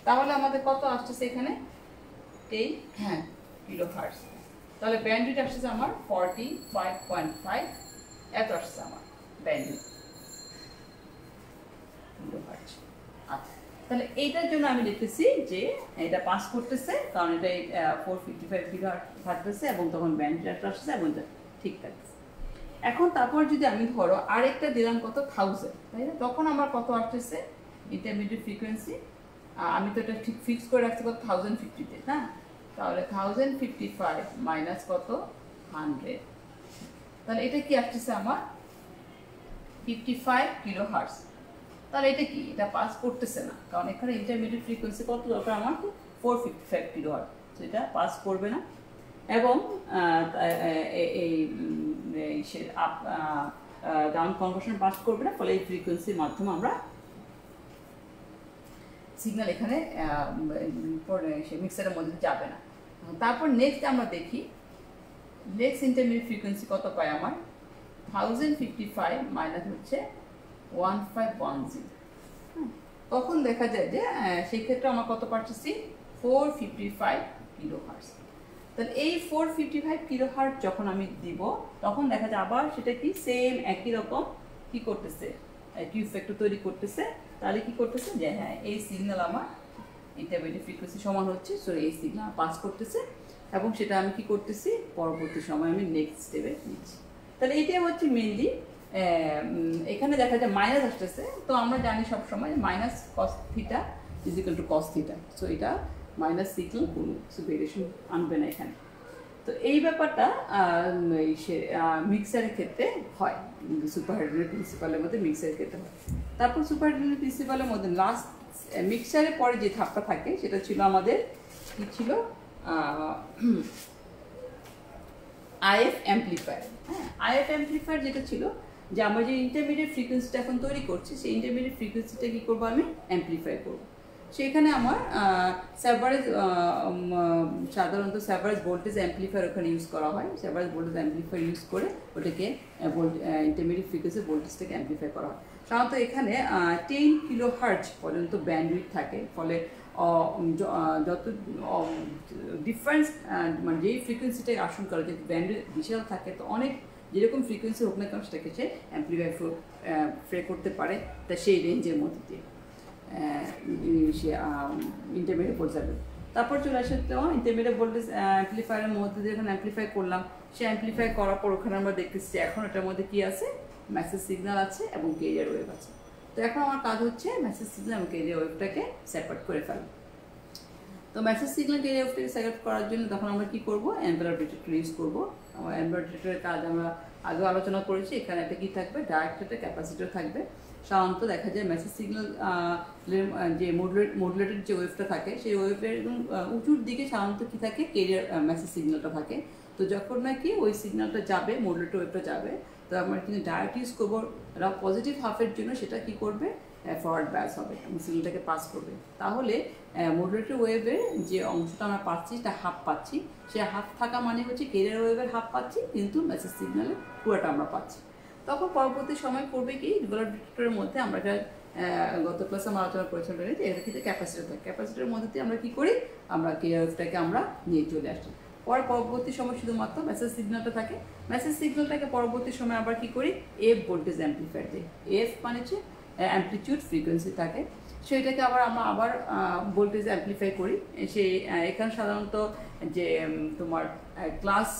তাহলে আমাদের কত আসতেছে এখানে 10 কিলোহার্জ। তাহলে ব্যান্ডউইথ আসতেছে আমার 45.5, এত আসছে আমার ব্যান্ডউইথ কিলোহার্জ। আচ্ছা, তাহলে এইটার জন্য আমি লিখতেছি যে এটা পাস করতেছে, কারণ এটা 455 কিলোহার্জ থাকতেছে এবং তখন ব্যান্ডউইথ আসছে এবং ঠিক থাকতেছে। এখন তারপর যদি আমি ধরো আরেকটা দিলাম কত 1000, তাই না? তখন আমার কত আসতেছে ইন্টারমিডিয়েট ফ্রিকোয়েন্সি, আমি তো এটা ঠিক ফিক্স করে রাখছি কত 1050-তে, হ্যাঁ? তাহলে 1055 মাইনাস কত 100, তাহলে এটা কি আসতেছে আমার 55 কিলোহার্জ। তাহলে এটা কি, এটা পাস করতেছে না, কারণ এখানে ইন্টারমিডিয়েট ফ্রিকোয়েন্সি কত দরকার আমার 455 কিলোহার্জ, তো এটা পাস করবে না। এবং এই ডাউন কনভার্সন পাস করবে না, ফলে এই ফ্রিকোয়েন্সির মাধ্যমে আমরা সিগন্যাল এখানে মিক্সারের মধ্যে যাবে না। তারপর নেক্সট আমরা দেখি নেক্সট ইন্টারমিডিয়েট ফ্রিকোয়েন্সি কত পাই আমার 1055 মাইনাস হচ্ছে 1510। তখন দেখা যায় যে সেই ক্ষেত্রে আমরা কত পাচ্ছি 455 কিলোহার্টজ। তাহলে এই 455 কিলোহার্টজ যখন আমি দিব তখন দেখা যায় আবার সেটা কি সেম একই রকম কি করতেছে কিউ ফ্যাক্টর তৈরি করতেছে। তাহলে কি করতেছে যে হ্যাঁ এই সিগন্যাল আমার ইন্টারমিডিয়েট ফ্রিকোয়েন্সি সমান হচ্ছে, সো এই সিগন্যাল পাস করতেছে এবং সেটা আমি কি করতেছি পরবর্তী সময় আমি নেক্সট স্টেপে নিচ্ছি। তাহলে এটাই হচ্ছে মেনলি এখানে দেখা যায় মাইনাস আসতেছে, তো আমরা জানি সবসময় minus cos theta is equal to cos theta, so এটা মাইনাস সিগন্যাল কোনো ভেরিয়েশন আনবে না এখানে। তো এই ব্যাপারটা মিক্সারের ক্ষেত্রে হয়, সুপারহাইড্রোলিক প্রিন্সিপালের মধ্যে মিক্সারের ক্ষেত্রে হয়। তারপর সুপারহাইড্রোলিক প্রিন্সিপালের মধ্যে লাস্ট মিক্সারের পরে যে ধাপটা থাকে সেটা ছিল আমাদের কি ছিল আইএফ অ্যাম্পলিফায়ার। হ্যাঁ, আইএফ অ্যাম্পলিফায়ার যেটা ছিল যে আমরা যে ইন্টারমিডিয়েট ফ্রিকোয়েন্সিটা এখন তৈরি করছি সেই ইন্টারমিডিয়েট ফ্রিকোয়েন্সিটা কী করবো আমি অ্যাম্পলিফাই করবো। সেখানে আমার স্যাভারেজ সাধারণত স্যাভারেজ ভোল্টেজ অ্যাম্পলিফায়ার ওখানে ইউজ করা হয়। স্যাভারেজ ভোল্টেজ অ্যাম্পলিফায়ার ইউজ করে ওটাকে ইন্টারমিডিয়েট ফ্রিকোয়েন্সি ভোল্টেজটাকে অ্যাম্পলিফাই করা হয়। সাধারণত এখানে 10 কিলোহার্টজ পর্যন্ত ব্যান্ডউইথ থাকে, ফলে যত ডিফারেন্স মানে যেই ফ্রিকোয়েন্সিটাই আসন করে যদি ব্যান্ডউইথ বিশাল থাকে তো অনেক যেরকম ফ্রিকোয়েন্সি হোক না কেন সেটাকে সে অ্যাম্পলিফাই ফ্রে করতে পারে, তা সেই রেঞ্জের মধ্যে দিয়ে সে ইন্টারমিডিয়েট ভোল্টেজ যাবে। তারপর চলে আসে তো ইন্টারমিডিয়েট ভোল্টেজ অ্যাম্পলিফায়ারের মধ্যে দিয়ে যখন অ্যাম্পলিফাই করলাম, সে অ্যাম্পলিফাই করার পর ওখানে আমরা দেখতেছি এখন এটার মধ্যে কী আছে মেসেজ সিগন্যাল আছে এবং ক্যারিয়ার ওয়েভ আছে। তো এখন আমার কাজ হচ্ছে মেসেজ সিগন্যাল এবং ক্যারিয়ার ওয়েভটাকে সেপারেট করে ফেলা। তো মেসেজ সিগন্যাল ক্যারিয়ার ওয়েভটাকে সেপারেট করার জন্য তখন আমরা কী করবো এনভেলপ ডিটেক্টর ইউজ করবো। আমার এনভেলপ ডিটেক্টরের কাজ আমরা আগেও আলোচনা করেছি। এখানে একটা কী থাকবে ডাইরেক্ট একটা ক্যাপাসিটর থাকবে। সাধারণত দেখা যায় মেসেজ সিগন্যাল যে মডুলেটেড যে ওয়েভটা থাকে সেই ওয়েভের একদম উঁচুর দিকে সাধারণত কী থাকে ক্যারিয়ার মেসেজ সিগন্যালটা থাকে। তো যখন নাকি ওই সিগন্যালটা যাবে মডুলেটেড ওয়েভটা যাবে তো আমরা কিন্তু ডাইরেক্ট ইউজ করবো পজিটিভ হাফের জন্য, সেটা কি করবে ফরওয়ার্ড ব্যাস হবে এবং সিগন্যালটাকে পাস করবে। তাহলে মডুলেটেড ওয়েভের যে অংশটা আমরা পাচ্ছি সেটা হাফ পাচ্ছি, সে হাফ থাকা মানে হচ্ছে ক্যারিয়ার ওয়েভের হাফ পাচ্ছি কিন্তু মেসেজ সিগন্যালের পুরোটা আমরা পাচ্ছি। তখন পরবর্তী সময় করবে কি এনভেলপ ডিটেক্টরের মধ্যে আমরা এটা গত ক্লাসে আমরা আলোচনা করেছিলাম যে এর ক্ষেত্রে ক্যাপাসিটর থাকে, ক্যাপাসিটরের মধ্যে দিয়ে আমরা কী করি আমরা ক্যারিয়ার ওয়েভটাকে আমরা নিয়ে চলে আসি। পরবর্তী সময় শুধুমাত্র মেসেজ সিগন্যালটা থাকে, মেসেজ সিগন্যালটাকে পরবর্তী সময় আবার কী করি এফ ভোল্টেজ অ্যাম্পলিফায়ার দিই। এফ মানে হচ্ছে অ্যাম্পলিটিউড ফ্রিকোয়েন্সি থাকে, সেটাকে আমরা ভোল্টেজ অ্যাম্পলিফাই করি। সেই এখানে সাধারণত যে তোমার ক্লাস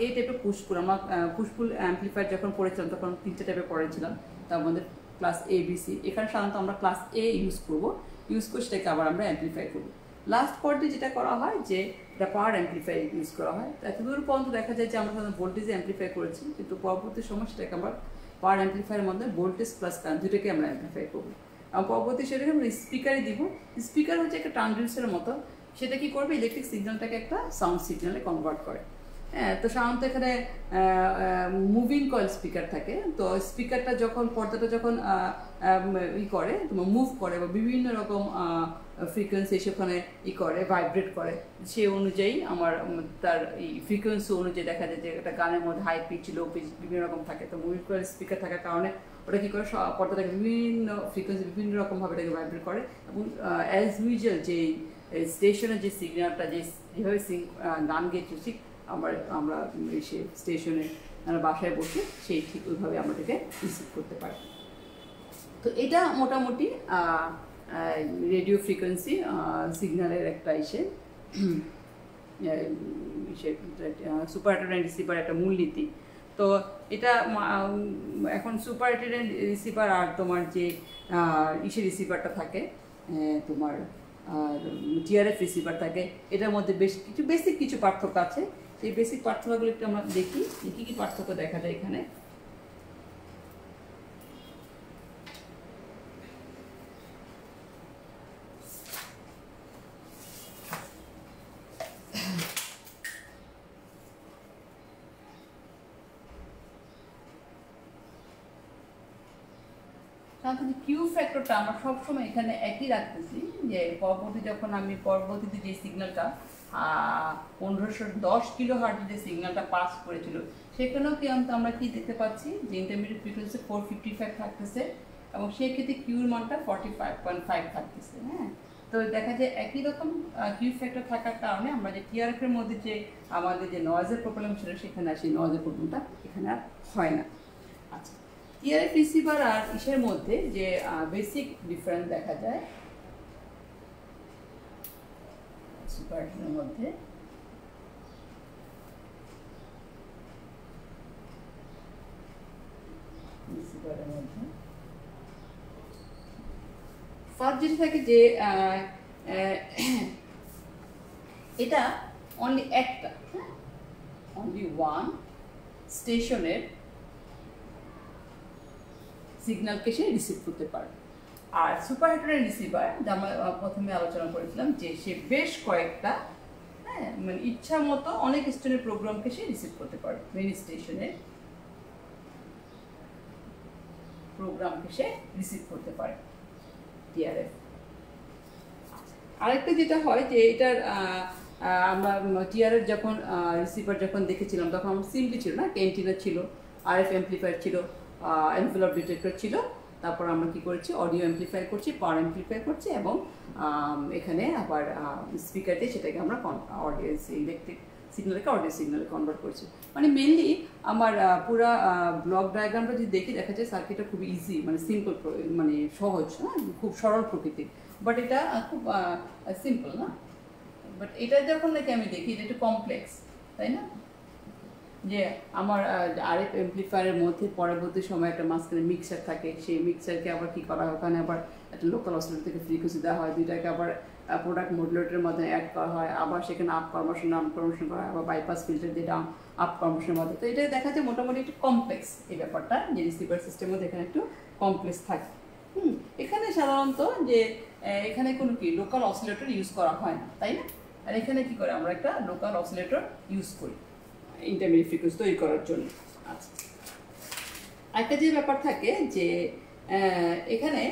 এ টাইপের পুশপুল, আমরা পুশপুল অ্যাম্পলিফায়ার যখন পড়েছিলাম তখন 3টে টাইপের পড়েছিলাম, তার মধ্যে ক্লাস এ বি সি। এখানে সাধারণত আমরা ক্লাস এ ইউজ করে সেটাকে আবার আমরা অ্যাম্পলিফাই করবো। লাস্ট পর্যায়ে যেটা করা হয় যে এটা পাওয়ার অ্যাম্পলিফায়ার ইউজ করা হয়। এতদূর পর্যন্ত দেখা যায় যে আমরা সাধারণত ভোল্টেজে অ্যাম্পলিফাই করেছি, কিন্তু পরবর্তী সময় সেটাকে আমরা পাওয়ার অ্যাম্পলিফায়ারের মধ্যে ভোল্টেজ প্লাস কারেন্ট দুটোকে আমরা অ্যাম্পলিফাই করবো। এবং পরবর্তী সেটাকে আমরা স্পিকারে দিব। স্পিকার হচ্ছে একটা ট্রান্সডিউসারের মতো, সেটা কি করবে ইলেকট্রিক সিগন্যালটাকে একটা সাউন্ড সিগন্যালে কনভার্ট করে। হ্যাঁ, তো সাধারণত এখানে মুভিং কয়েল স্পিকার থাকে। তো স্পিকারটা যখন পর্দাটা যখন করে তোমার মুভ করে বা বিভিন্ন রকম ফ্রিকোয়েন্সি সেখানে করে ভাইব্রেট করে, সে অনুযায়ী আমার তার এই ফ্রিকোয়েন্সি অনুযায়ী দেখা যায় যে একটা গানের মধ্যে হাই পিচ লো পিচ বিভিন্ন রকম থাকে। তো মুভিং কয়েল স্পিকার থাকার কারণে ওটা কী করে পর্দাটাকে বিভিন্ন ফ্রিকোয়েন্সি বিভিন্ন রকমভাবে এটাকে ভাইব্রেট করে এবং অ্যাজ ইউজুয়াল যে স্টেশনের যে সিগন্যালটা যেভাবে গান গেয়েছে ঠিক আমরা সে স্টেশনে বাসায় বসে সেই ঠিক ওইভাবে আমরা এটাকে রিসিভ করতে পারি। তো এটা মোটামুটি রেডিও ফ্রিকোয়েন্সি সিগন্যালের একটা সুপার অ্যাটেন্ডেন্ট রিসিভার একটা মূলনীতি। তো এটা এখন সুপার অ্যাটেন্ডেন্ট রিসিভার আর তোমার যে রিসিভারটা থাকে তোমার টিআরএফ রিসিভার থাকে, এটার মধ্যে বেসিক কিছু পার্থক্য আছে। সেই বেসিক পার্থক্যগুলো একটু আমরা দেখি কী কী পার্থক্য দেখা যায় এখানে। সাধারণত কিউ ফ্যাক্টরটা আমরা সবসময় এখানে একই রাখতেছি, যে পরবর্তীতে যে সিগন্যালটা 1510 কিলো হার্টজের যে সিগন্যালটা পাস করেছিল, সেখানেও আমরা কি দেখতে পাচ্ছি যে ইন্টারমিডিয়েট ফ্রিকোয়েন্সি 455 থাকতেছে, এবং সেক্ষেত্রে কিউর মানটা 45.5 থাকতেছে। হ্যাঁ, তো দেখা যায় একই রকম কিউ ফ্যাক্টর থাকার কারণে আমরা যে টিআরএফ এর মধ্যে যে আমাদের যে নয়েজের প্রবলেম ছিল, সেখানে সেই নয়েজের প্রবলেমটা এখানে আর হয় না। আচ্ছা, টিআরএফ রিসিভার আর ইসের মধ্যে যে বেসিক ডিফারেন্স দেখা যায় রিসিভারের মধ্যে, ফার্স্ট যেটা থাকে যে এটা অনলি একটা, অনলি ওয়ান স্টেশনের সিগন্যালকে সে রিসিভ করতে পারে। আর সুপার হেটারের রিসিভার, যা আমরা প্রথমে আলোচনা করেছিলাম, যে সে বেশ কয়েকটা মানে ইচ্ছা মতো অনেক স্টেশনের প্রোগ্রামকে সে রিসিভ করতে পারে, মেনি স্টেশনের প্রোগ্রামকে সে রিসিভ করতে পারে টিআরএফ। আরেকটা যেটা হয় যে এটার আমরা টিআরএফ যখন রিসিভার যখন দেখেছিলাম, তখন আমার সিম্পলি ছিল না, ক্যান্টিনার ছিল, আরএফ অ্যাম্পলিফায়ার ছিল, এনভেলপ ডিটেক্টর ছিল, তারপর আমরা কি করেছি অডিও অ্যাম্পলিফাই করছি, পাওয়ার অ্যাম্পলিফাই করছি, এবং এখানে আবার স্পিকার দিয়ে সেটাকে আমরা অডিও ইলেকট্রিক সিগন্যালকে অডিও সিগন্যালে কনভার্ট করছি। মানে মেনলি আমার পুরা ব্লক ডায়াগ্রামটা যদি দেখি, দেখা যায় সার্কিটটা খুব ইজি, মানে সিম্পল, মানে সহজ, হ্যাঁ, খুব সরল প্রকৃতির, বাট এটা খুব সিম্পল না। বাট এটা যখন নাকি আমি দেখি, এটা একটু কমপ্লেক্স, তাই না? যে আমার আরএফ অ্যাম্পলিফায়ারের মধ্যে পরবর্তী সময় একটা মাঝখানে মিক্সার থাকে, সেই মিক্সারকে আবার কী করা হয়, ওখানে আবার একটা লোকাল অসিলেটর থেকে ফ্রিকোয়েন্সি দেওয়া হয়, দুইটাকে আবার প্রোডাক্ট মডুলেটরের মধ্যে অ্যাড করা হয়, আবার সেখানে আপ কনভার্সন ডাউন কনভার্সন করা হয়, আবার বাইপাস ফিল্টার দিয়ে ডাউন আপ কনভার্সনের মধ্যে। তো এটা দেখা যায় মোটামুটি একটু কমপ্লেক্স এই ব্যাপারটা, যে রিসিভার সিস্টেমের মধ্যে এখানে একটু কমপ্লেক্স থাকে। এখানে সাধারণত যে এখানে কোনো কি লোকাল অসিলেটর ইউজ করা হয় না, তাই না? আর এখানে কি করে, আমরা একটা লোকাল অসিলেটর ইউজ করি ইন্টারমিডিয়েট ফ্রিকোয়েন্সি তৈরি করার জন্য। আচ্ছা, একটা যে ব্যাপার থাকে যে এখানে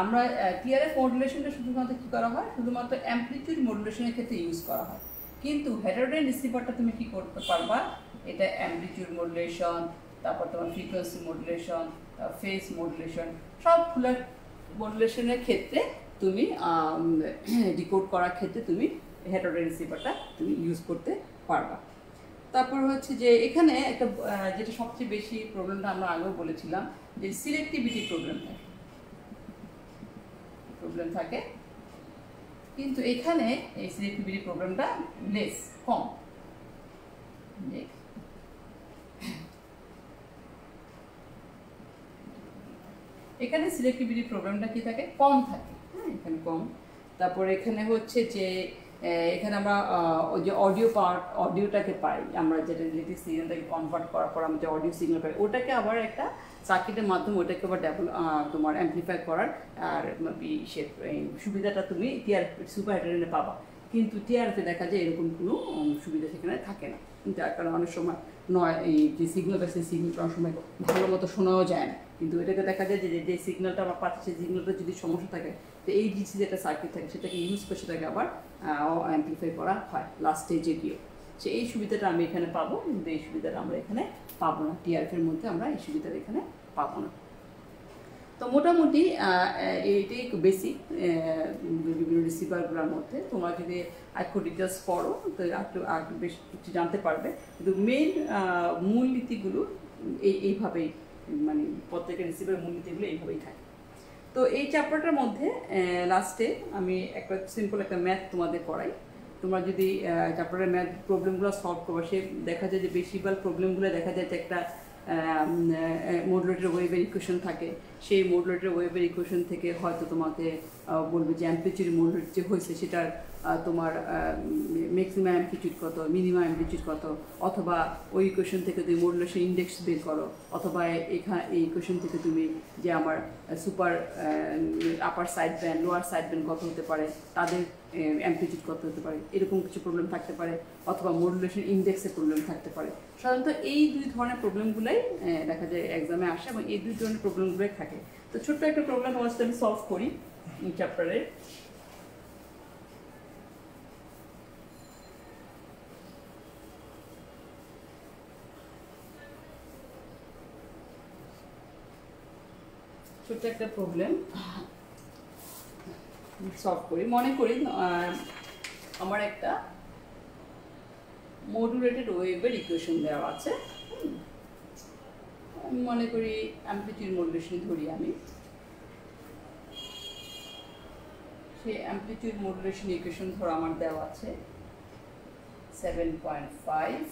আমরা টিআরএফ মডুলেশনটা শুধুমাত্র কী করা হয়, শুধুমাত্র অ্যাম্পলিটিউড মডুলেশনের ক্ষেত্রে ইউজ করা হয়, কিন্তু হেটারোডাইন রিসিভারটা তুমি কী করতে পারবা, এটা অ্যাম্পলিটিউড মডুলেশন, তারপর তোমার ফ্রিকোয়েন্সি মডুলেশন, ফেস মডুলেশন, সবগুলো মডুলেশনের ক্ষেত্রে তুমি ডিকোড করার ক্ষেত্রে তুমি হেটারোডাইন রিসিভারটা তুমি ইউজ করতে পারবা। তারপর হচ্ছে যে এখানে একটা যেটা সবচেয়ে বেশি প্রবলেমটা আমরা আগেও বলেছিলাম, যে সিলেক্টিভিটি প্রবলেম থাকে, কিন্তু এখানে এই সিলেক্টিভিটি প্রবলেমটা কম। এখানে সিলেক্টিভিটি প্রবলেমটা কি থাকে, কম থাকে, হ্যাঁ, এখানে কম। তারপর এখানে হচ্ছে যে এখানে আমরা যে অডিওটাকে পাই, আমরা যেটা ইলেকট্রিক সিগন্যালটাকে কনভার্ট করার পর আমরা যে অডিও সিগন্যাল পাই, ওটাকে আবার একটা সার্কিটের মাধ্যমে ওটাকে আবার তোমার অ্যাম্পলিফাই করার আর সুবিধাটা তুমি সুপার হেটারে পাবা, কিন্তু টিআরএফে দেখা যায় এরকম কোনো সুবিধা সেখানে থাকে না, যার কারণে অনেক সময় এই যে সিগন্যালটা, সেই সিগন্যালটা অনেক সময় ভালো মতো শোনাও যায় না, কিন্তু এটাকে দেখা যায় যে সিগন্যালটা আমরা পাচ্ছি, সেই সিগন্যালটা যদি সমস্যা থাকে, তো এই ডিসি যেটা সার্কিট থাকে সেটাকে ইউজ করে সেটাকে আবার অ্যাম্পলিফাই করা হয় লাস্ট স্টেজে গিয়ে। সে এই সুবিধাটা আমি এখানে পাবো, কিন্তু এই সুবিধাটা আমরা এখানে পাবো না, টিআরএফের মধ্যে আমরা এই সুবিধাটা এখানে পাবো না। তো মোটামুটি এইটাই বেসিক বিভিন্ন রিসিভারগুলোর মধ্যে। তোমরা যদি একটু ডিটেলস পড়ো তো একটু বেশ কিছু জানতে পারবে, কিন্তু মেইন মূলনীতিগুলো এইভাবেই, মানে প্রত্যেকের রিসিভারের মূলনীতিগুলো এইভাবেই থাকে। তো এই চ্যাপ্টারটার মধ্যে লাস্টে আমি একটা সিম্পল একটা ম্যাথ তোমাদের করাই। তোমরা যদি চ্যাপ্টারের ম্যাথ প্রবলেমগুলো সলভ করো, সে দেখা যায় যে বেশিরভাগ প্রবলেমগুলো দেখা যায় যে একটা মডুলেটর ওয়েভের ইকুয়েশন থাকে, সেই মডুলেটর ওয়েভের ইকুয়েশন থেকে হয়তো তোমাকে বলবে যে অ্যাম্পলিটিউড মডুলেট যে হয়েছে সেটার তোমার ম্যাক্সিমাম অ্যাম্পলিটিউড কত, মিনিমাম অ্যাম্পলিটিউড কত, অথবা ওই ইকুয়েশন থেকে তুমি মডুলেশন ইন্ডেক্স বের করো, অথবা এই ইকুয়েশন থেকে তুমি যে আমার সুপার আপার side band lower side band কত হতে পারে, তাদের অ্যাম্পলিটিউড কত হতে পারে, এরকম কিছু প্রবলেম থাকতে পারে, অথবা মডুলেশন ইন্ডেক্সের প্রবলেম থাকতে পারে। সাধারণত এই দুই ধরনের প্রবলেমগুলোই দেখা যায় এক্সামে আসে, এবং এই দুই ধরনের প্রবলেমগুলোই থাকে। থাকে। তো ছোট্ট একটা প্রবলেম আজকে আমি সলভ করি এই চ্যাপ্টারে। ছোট্ট একটা প্রবলেম সলভ করি। মনে করি আমার একটা মডুলেটেড ওয়েভের ইকুয়েশন দেওয়া আছে। আমি মনে করি অ্যামপ্লিটিউড মডুলেশন ধরি আমি। সেই অ্যামপ্লিটিউড মডুলেশন ইকুয়েশন ধরো আমার দেওয়া আছে 7.5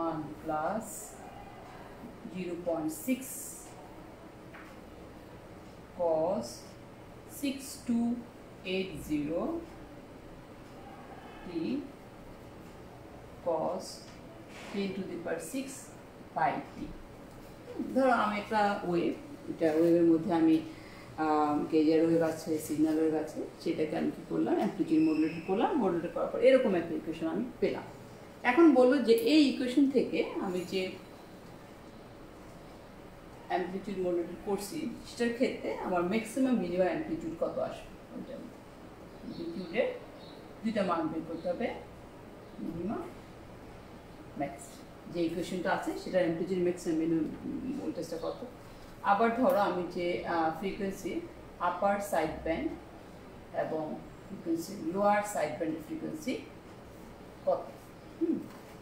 1 plus 0.6 cos 6280 t cos 10 to the power 6 pi t। ধরো আমি একটা ওয়েভ, এটা ওয়েভের মধ্যে আমি কেরিয়ার ওয়েভ আছে, সিগন্যাল ওয়েভ আছে, সেটাকে আমি কী করলাম অ্যামপ্লিটিউড মডুলেট করলাম। মডুলেট করার পর এরকম একটা ইকুয়েশন আমি পেলাম। এখন বলবো যে এই ইকুয়েশন থেকে আমি যে অ্যামপ্লিটিউড মডুলেট করছি সেটার ক্ষেত্রে আমার ম্যাক্সিমাম মিনিমাম অ্যামপ্লিটিউড কত আসবে, ওইটা অ্যামপ্লিটিউডের দুইটা মান বের করতে হবে, মিনিমাম ম্যাক্স। যে ইকুয়েশনটা আছে সেটার অ্যামপ্লিটিউড ম্যাক্সিমাম মিনিমাম ভোল্টেজটা কত। আবার ধরো আমি যে ফ্রিকোয়েন্সি আপার সাইড ব্যান্ড এবং ফ্রিকোয়েন্সি লোয়ার সাইড ব্যান্ডের ফ্রিকোয়েন্সি কত,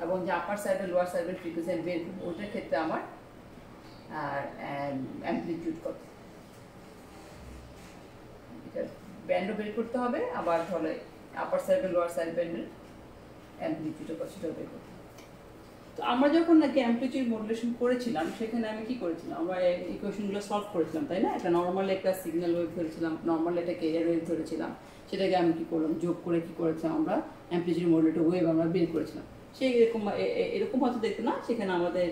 এবং যে আপার সাইড আর লোয়ার সাইড ব্যান্ড ফ্রিকোয়েন্সি আমি বের করবো, ওটার ক্ষেত্রে আমার অ্যামপ্লিটিউড কত, এটা ব্যান্ডও বের করতে হবে। আবার ধরো আপার সাইড ব্যান্ড লোয়ার সাইড ব্যান্ডের অ্যামপ্লিটিউড কত সেটাও বের করতে হবে। তো আমরা যখন নাকি অ্যামপ্লিটিউড মডুলেশন করেছিলাম সেখানে আমি কি করেছিলাম, আমরা ইকুয়েশনগুলো সলভ করেছিলাম, তাই না? একটা নর্মাল একটা সিগন্যাল ওয়েভ ধরেছিলাম, নর্মাল একটা কেরিয়ার ওয়েভ ধরেছিলাম, সেটাকে আমি কী করলাম যোগ করে কী করেছিলাম আমরা অ্যামপ্লিটিউড মডুলেটেড ওয়েভ আমরা বের করেছিলাম। সেই এরকম হয়তো দেখতে না, সেখানে আমাদের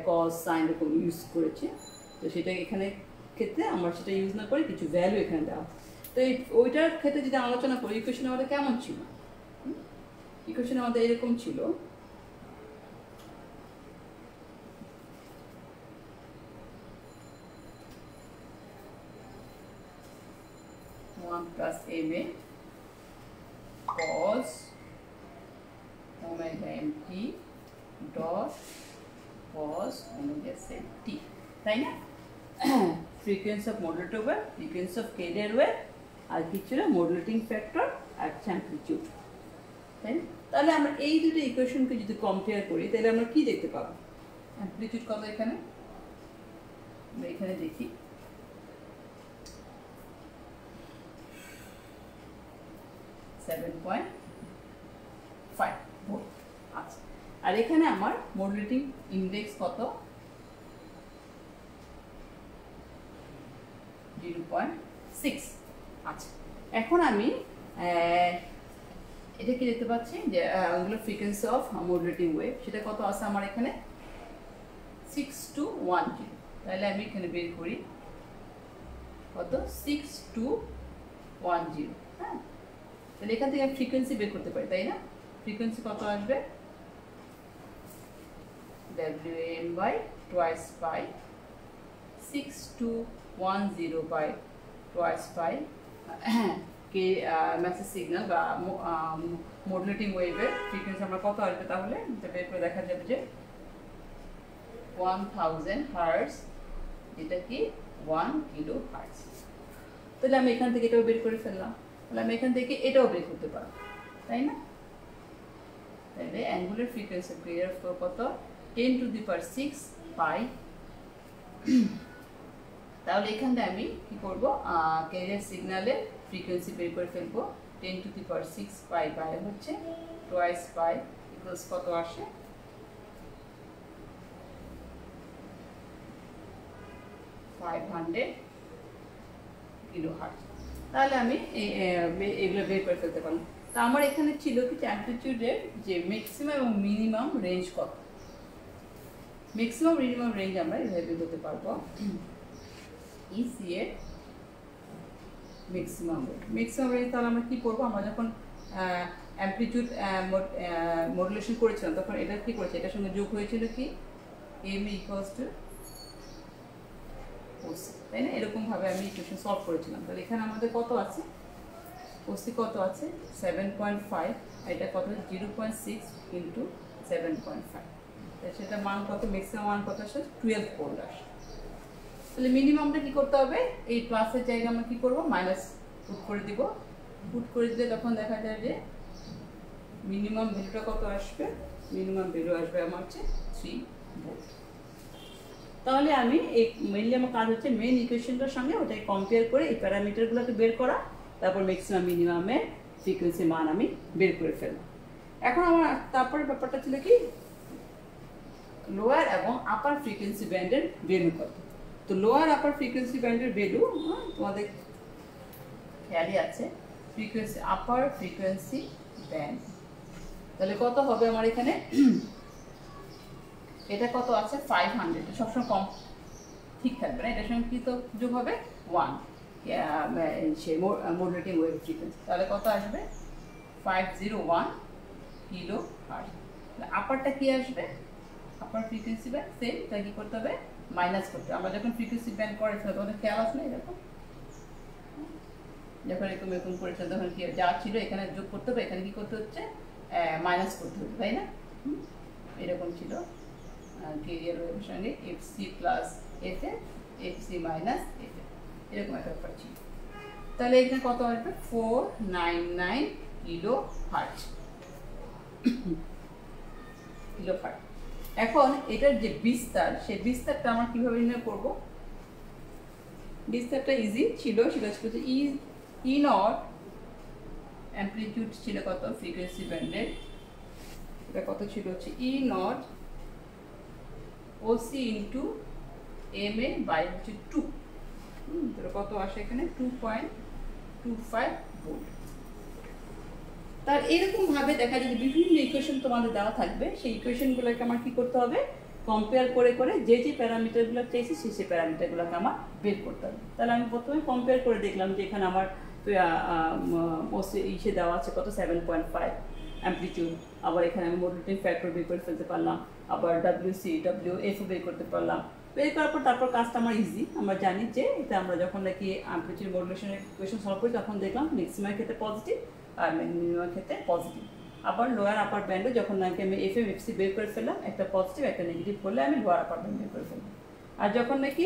কস সাইন এরকম ইউজ করেছে। তো সেটা এখানে ক্ষেত্রে আমরা সেটা ইউজ না করে কিছু ভ্যালু এখানে দেওয়া। তো ওইটার ক্ষেত্রে যদি আলোচনা করি ইকুয়েশন আমাদের কেমন ছিল, ইকুয়েশন আমাদের এরকম ছিল, plus ma cos omega mt dot cos omega sine t, তাই না? Frequency of modulated wave, frequency of carrier wave, আর কি ছিল মডুলেটিং ফ্যাক্টর আর অ্যামপ্লিটিউড, তাই না? তাহলে আমরা এই দুটো ইকুয়েশনকে যদি কম্পেয়ার করি তাহলে আমরা কি দেখতে পাবো, অ্যামপ্লিটিউড কত এখানে, আমরা এখানে দেখি 7.5 ভোল্ট। আচ্ছা, আর এখানে আমার মডুলেটিং ইন্ডেক্স কত, 0.6। আচ্ছা, এখন আমি এটা কি দেখতে পাচ্ছি যে angular frequency of modulating wave সেটা কত আছে আমার এখানে 6210। তাহলে আমি এখানে বের করি কত 6210। হ্যাঁ, তাহলে এখান থেকে আমি ফ্রিকোয়েন্সি বের করতে পারি, তাই না? ফ্রিকোয়েন্সি কত আসবে WM by twice pi 6210 by twice pi কে মেসেজ সিগন্যাল বা মডুলেটিং ওয়েভের ফ্রিকোয়েন্সি আমরা কত আসবে, তাহলে এটা বের করে দেখা যাবে যে 1000 হার্টজ, যেটা কি 1 কিলো হার্টজ। তাহলে আমি এখান থেকে এটাও বের করে ফেললাম, তাহলে আমি এখান থেকে এটাও বের করতে পারবো, তাই না? তাহলে অ্যাঙ্গুলার ফ্রিকোয়েন্সি কেরিয়ার কত 10 to the power 6 পাই। তাহলে এখান থেকে আমি কি করব, কেরিয়ার সিগন্যালের ফ্রিকোয়েন্সি বের করে ফেলবো 10 to the power 6 pi by হচ্ছে টুয়াইস পাই ইকুয়ালস কত আসে 500 কিলোহার্টজ। তাহলে আমি এগুলো বের করে ফেলতে পারলাম। তো আমার এখানে ছিল কি অ্যামপ্লিটিউডের যে ম্যাক্সিমাম এবং মিনিমাম রেঞ্জ কত, ম্যাক্সিমাম মিনিমাম রেঞ্জ আমরা এভাবে বের করতে পারবো। ইসি এর ম্যাক্সিমাম রেঞ্জ তাহলে আমরা কি করবো, আমরা যখন অ্যামপ্লিটিউড মডুলেশন করেছিলাম তখন এটা কি করেছে, এটার সঙ্গে যোগ হয়েছিল কি এম ইকুয়ালস টু ওসি, তাই না? এরকমভাবে আমি ইকুয়েশন সলভ করেছিলাম। তাহলে এখানে আমাদের কত আছে, ওসি কত আছে 7.5, এটা কত 0.6 ইন্টু 7.5, সেটা মান কত, ম্যাক্সিমাম মান কত আসে 12 ভোল্ট আসে। তাহলে মিনিমামটা কী করতে হবে, এই প্লাসের জায়গায় আমরা কী করবো মাইনাস পুট করে দিব। পুট করে দিলে তখন দেখা যায় যে মিনিমাম ভ্যালুটা কত আসবে, মিনিমাম ভ্যালু আসবে আমার হচ্ছে 3 ভোল্ট। তাহলে আমি এই মেনলি আমার কাজ হচ্ছে মেন ইকুয়েশনটার সঙ্গে ওটাকে কম্পেয়ার করে এই প্যারামিটারগুলোকে বের করা, তারপর ম্যাক্সিমাম মিনিমামের ফ্রিকোয়েন্সি মান আমি বের করে ফেললাম। এখন আমার তারপরে ব্যাপারটা ছিল কি লোয়ার এবং আপার ফ্রিকোয়েন্সি ব্যান্ডের ভ্যালু কত। তো লোয়ার আপার ফ্রিকোয়েন্সি ব্যান্ডের ভ্যালু তোমাদের খেয়ালই আছে, ফ্রিকোয়েন্সি আপার ফ্রিকোয়েন্সি ব্যান্ড, তাহলে কত হবে আমার এখানে, এটা কত আছে 500, সবসময় কম ঠিক থাকবে না, এটার সঙ্গে কি তো যোগ হবে 1 সেই মডুলেটিং ওয়েভ ফ্রিকোয়েন্সি, তাহলে কত আসবে 501 কিলো হার্টজ। আপারটা কি আসবে, আপার ফ্রিকোয়েন্সি ব্যান্ড সেম, তাই কী করতে হবে মাইনাস করতে হবে। আমরা যখন ফ্রিকোয়েন্সি ব্যান্ড করেছিলাম তখন খেয়াল আসে না, এরকম যখন এরকম এরকম করেছিলাম তখন কি যা ছিল এখানে যোগ করতে হবে, এখানে কী করতে হচ্ছে মাইনাস করতে হবে, তাই না? এরকম ছিল কেরিয়ার ওয়েভের সঙ্গে এফসি প্লাস এফ এ, এফসি মাইনাস এফ এ, এরকম একটা ব্যাপার ছিল। তাহলে এখানে কত আসবে 499 কিলো হার্টজ, কিলো হার্টজ। এখন এটার যে বিস্তার, সেই বিস্তারটা আমরা কীভাবে নির্ণয় করবো, বিস্তারটা ইজি ছিল, সেটা হচ্ছে ই নট অ্যামপ্লিটিউড ছিল কত ফ্রিকোয়েন্সি ব্যান্ডের, এটা কত ছিল হচ্ছে E naught OC into M A by হচ্ছে 2, তাহলে কত আসে এখানে 2.25 ভোল্ট। তার এরকমভাবে দেখা যায় যে বিভিন্ন ইকুয়েশন তোমাদের দেওয়া থাকবে, সেই ইকুয়েশনগুলোকে আমার কী করতে হবে কম্পেয়ার করে করে যে যে প্যারামিটারগুলো চাইছি সেই প্যারামিটারগুলোকে আমার বের করতে হবে। তাহলে আমি প্রথমে কম্পেয়ার করে দেখলাম যে এখানে আমার ইসে দেওয়া আছে কত 7.5 অ্যামপ্লিটিউড, আবার এখানে আমি মডুলেটিং ফ্যাক্টর বের করে ফেলতে পারলাম, আবার WF বের করতে পারলাম। বের করার পর তারপর কাজটা আমার ইজি, আমরা জানি যে এটা আমরা যখন নাকি অ্যামপ্লিটিউড মডুলেশনের ইকুয়েশন সলভ করি তখন দেখলাম ম্যাক্সিমামের ক্ষেত্রে পজিটিভ আর মিনিমামের ক্ষেত্রে পজিটিভ। আবার লোয়ার আপার ব্যান্ডে যখন নাকি আমি FM FC বের করে ফেললাম, একটা পজিটিভ একটা নেগেটিভ করলে আমি লোয়ার আপার ব্যান্ড বের করে ফেললাম। আর যখন নাকি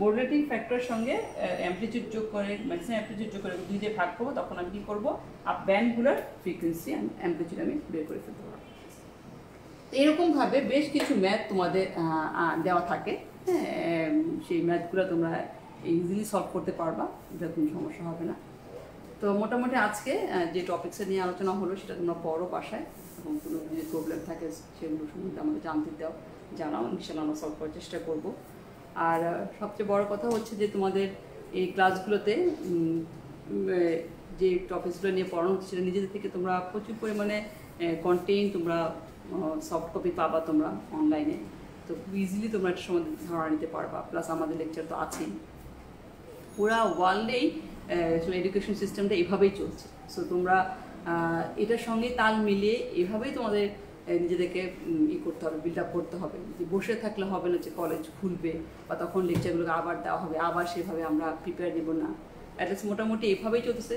মডুলেটিং ফ্যাক্টরের সঙ্গে অ্যামপ্লিটিউড যোগ করে ম্যাক্সিমাম অ্যামপ্লিটিউড যোগ করে 2 দিয়ে ভাগ করবো, তখন আমি কী করবো ব্যান্ডগুলোর ফ্রিকোয়েন্সি অ্যামপ্লিটিউড আমি বের করে ফেলতে পারবো। এরকমভাবে বেশ কিছু ম্যাথ তোমাদের দেওয়া থাকে, হ্যাঁ, সেই ম্যাথগুলো তোমরা ইজিলি সলভ করতে পারবা, এটা কোনো সমস্যা হবে না। তো মোটামুটি আজকে যে টপিক্সে নিয়ে আলোচনা হলো সেটা তোমরা পড়ো বাসায়, এবং কোনো যদি প্রবলেম থাকে সেগুলো সম্বন্ধে আমাকে জানতে দাও, জানাও, ইনশাআল্লাহ আমরা সলভ করার চেষ্টা করব। আর সবচেয়ে বড় কথা হচ্ছে যে তোমাদের এই ক্লাসগুলোতে যে টপিকসগুলো নিয়ে পড়ানো হচ্ছে সেটা নিজেদের থেকে তোমরা প্রচুর পরিমাণে কন্টেন্ট তোমরা সফট কপি পাবা তোমরা অনলাইনে, তো খুব ইজিলি তোমরা একটা সময় ধারণা নিতে পারবা। প্লাস আমাদের লেকচার তো আছেই, পুরা ওয়ার্ল্ডেই এডুকেশন সিস্টেমটা এভাবেই চলছে। সো তোমরা এটার সঙ্গে তাল মিলিয়ে এভাবেই তোমাদের নিজেদেরকে করতে হবে, বিল্ড আপ করতে হবে। যে বসে থাকলে হবে না যে কলেজ খুলবে বা তখন লেকচারগুলোকে আবার দেওয়া হবে, আবার সেভাবে আমরা প্রিপেয়ার নেব না। অ্যাটলিস্ট মোটামুটি এভাবেই চলতেছে,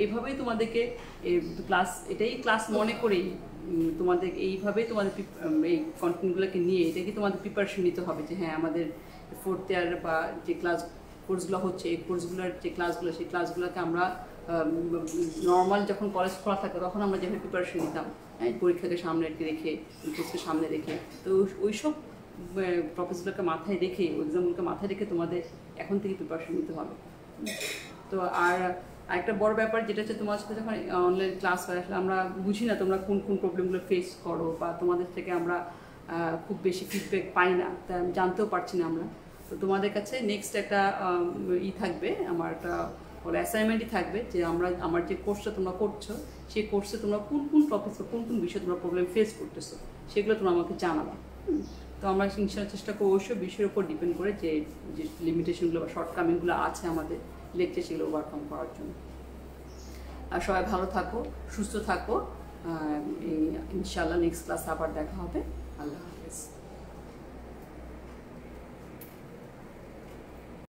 এভাবেই তোমাদেরকে এটাই ক্লাস মনে করেই তোমাদের এইভাবেই তোমাদের এই কন্টেন্টগুলোকে নিয়ে এটাকে তোমাদের প্রিপারেশন নিতে হবে যে হ্যাঁ আমাদের 4th ইয়ার বা যে কোর্সগুলো হচ্ছে এই কোর্সগুলোর যে ক্লাসগুলো সেই ক্লাসগুলোকে আমরা নর্মাল যখন কলেজ খোলা থাকে তখন আমরা যেভাবে প্রিপারেশন নিতাম, হ্যাঁ, পরীক্ষাকে সামনে রেখে কোর্সকে সামনে রেখে, তো ওইসব টপিকসগুলোকে মাথায় রেখে এক্সামগুলোকে মাথায় রেখে তোমাদের এখন থেকে প্রিপারেশন নিতে হবে। তো আর একটা বড় ব্যাপার যেটা হচ্ছে তোমার সাথে যখন অনলাইন ক্লাস হয় আসলে আমরা বুঝি না তোমরা কোন কোন প্রবলেমগুলো ফেস করো, বা তোমাদের থেকে আমরা খুব বেশি ফিডব্যাক পাই না, তাই আমি জানতেও পারছি না আমরা। তো তোমাদের কাছে নেক্সট একটা থাকবে, আমার একটা অ্যাসাইনমেন্টই থাকবে যে আমার যে কোর্সটা তোমরা করছো সেই কোর্সে তোমরা কোন কোন টপিক বা কোন কোন বিষয়ে তোমরা প্রবলেম ফেস করতেছো সেগুলো তোমরা আমাকে জানাবা। তো আমরা ইনশাআল্লাহ চেষ্টা করবো ওইসব বিষয়ের উপর ডিপেন্ড করে যে যে লিমিটেশনগুলো বা শর্টকামিংগুলো আছে আমাদের লেকচার সেগুলো ওভারকাম করার জন্য। আর সবাই ভালো থাকো, সুস্থ থাকো, ইনশাআল্লাহ নেক্সট ক্লাসে আবার দেখা হবে। আল্লাহ হাফেজ।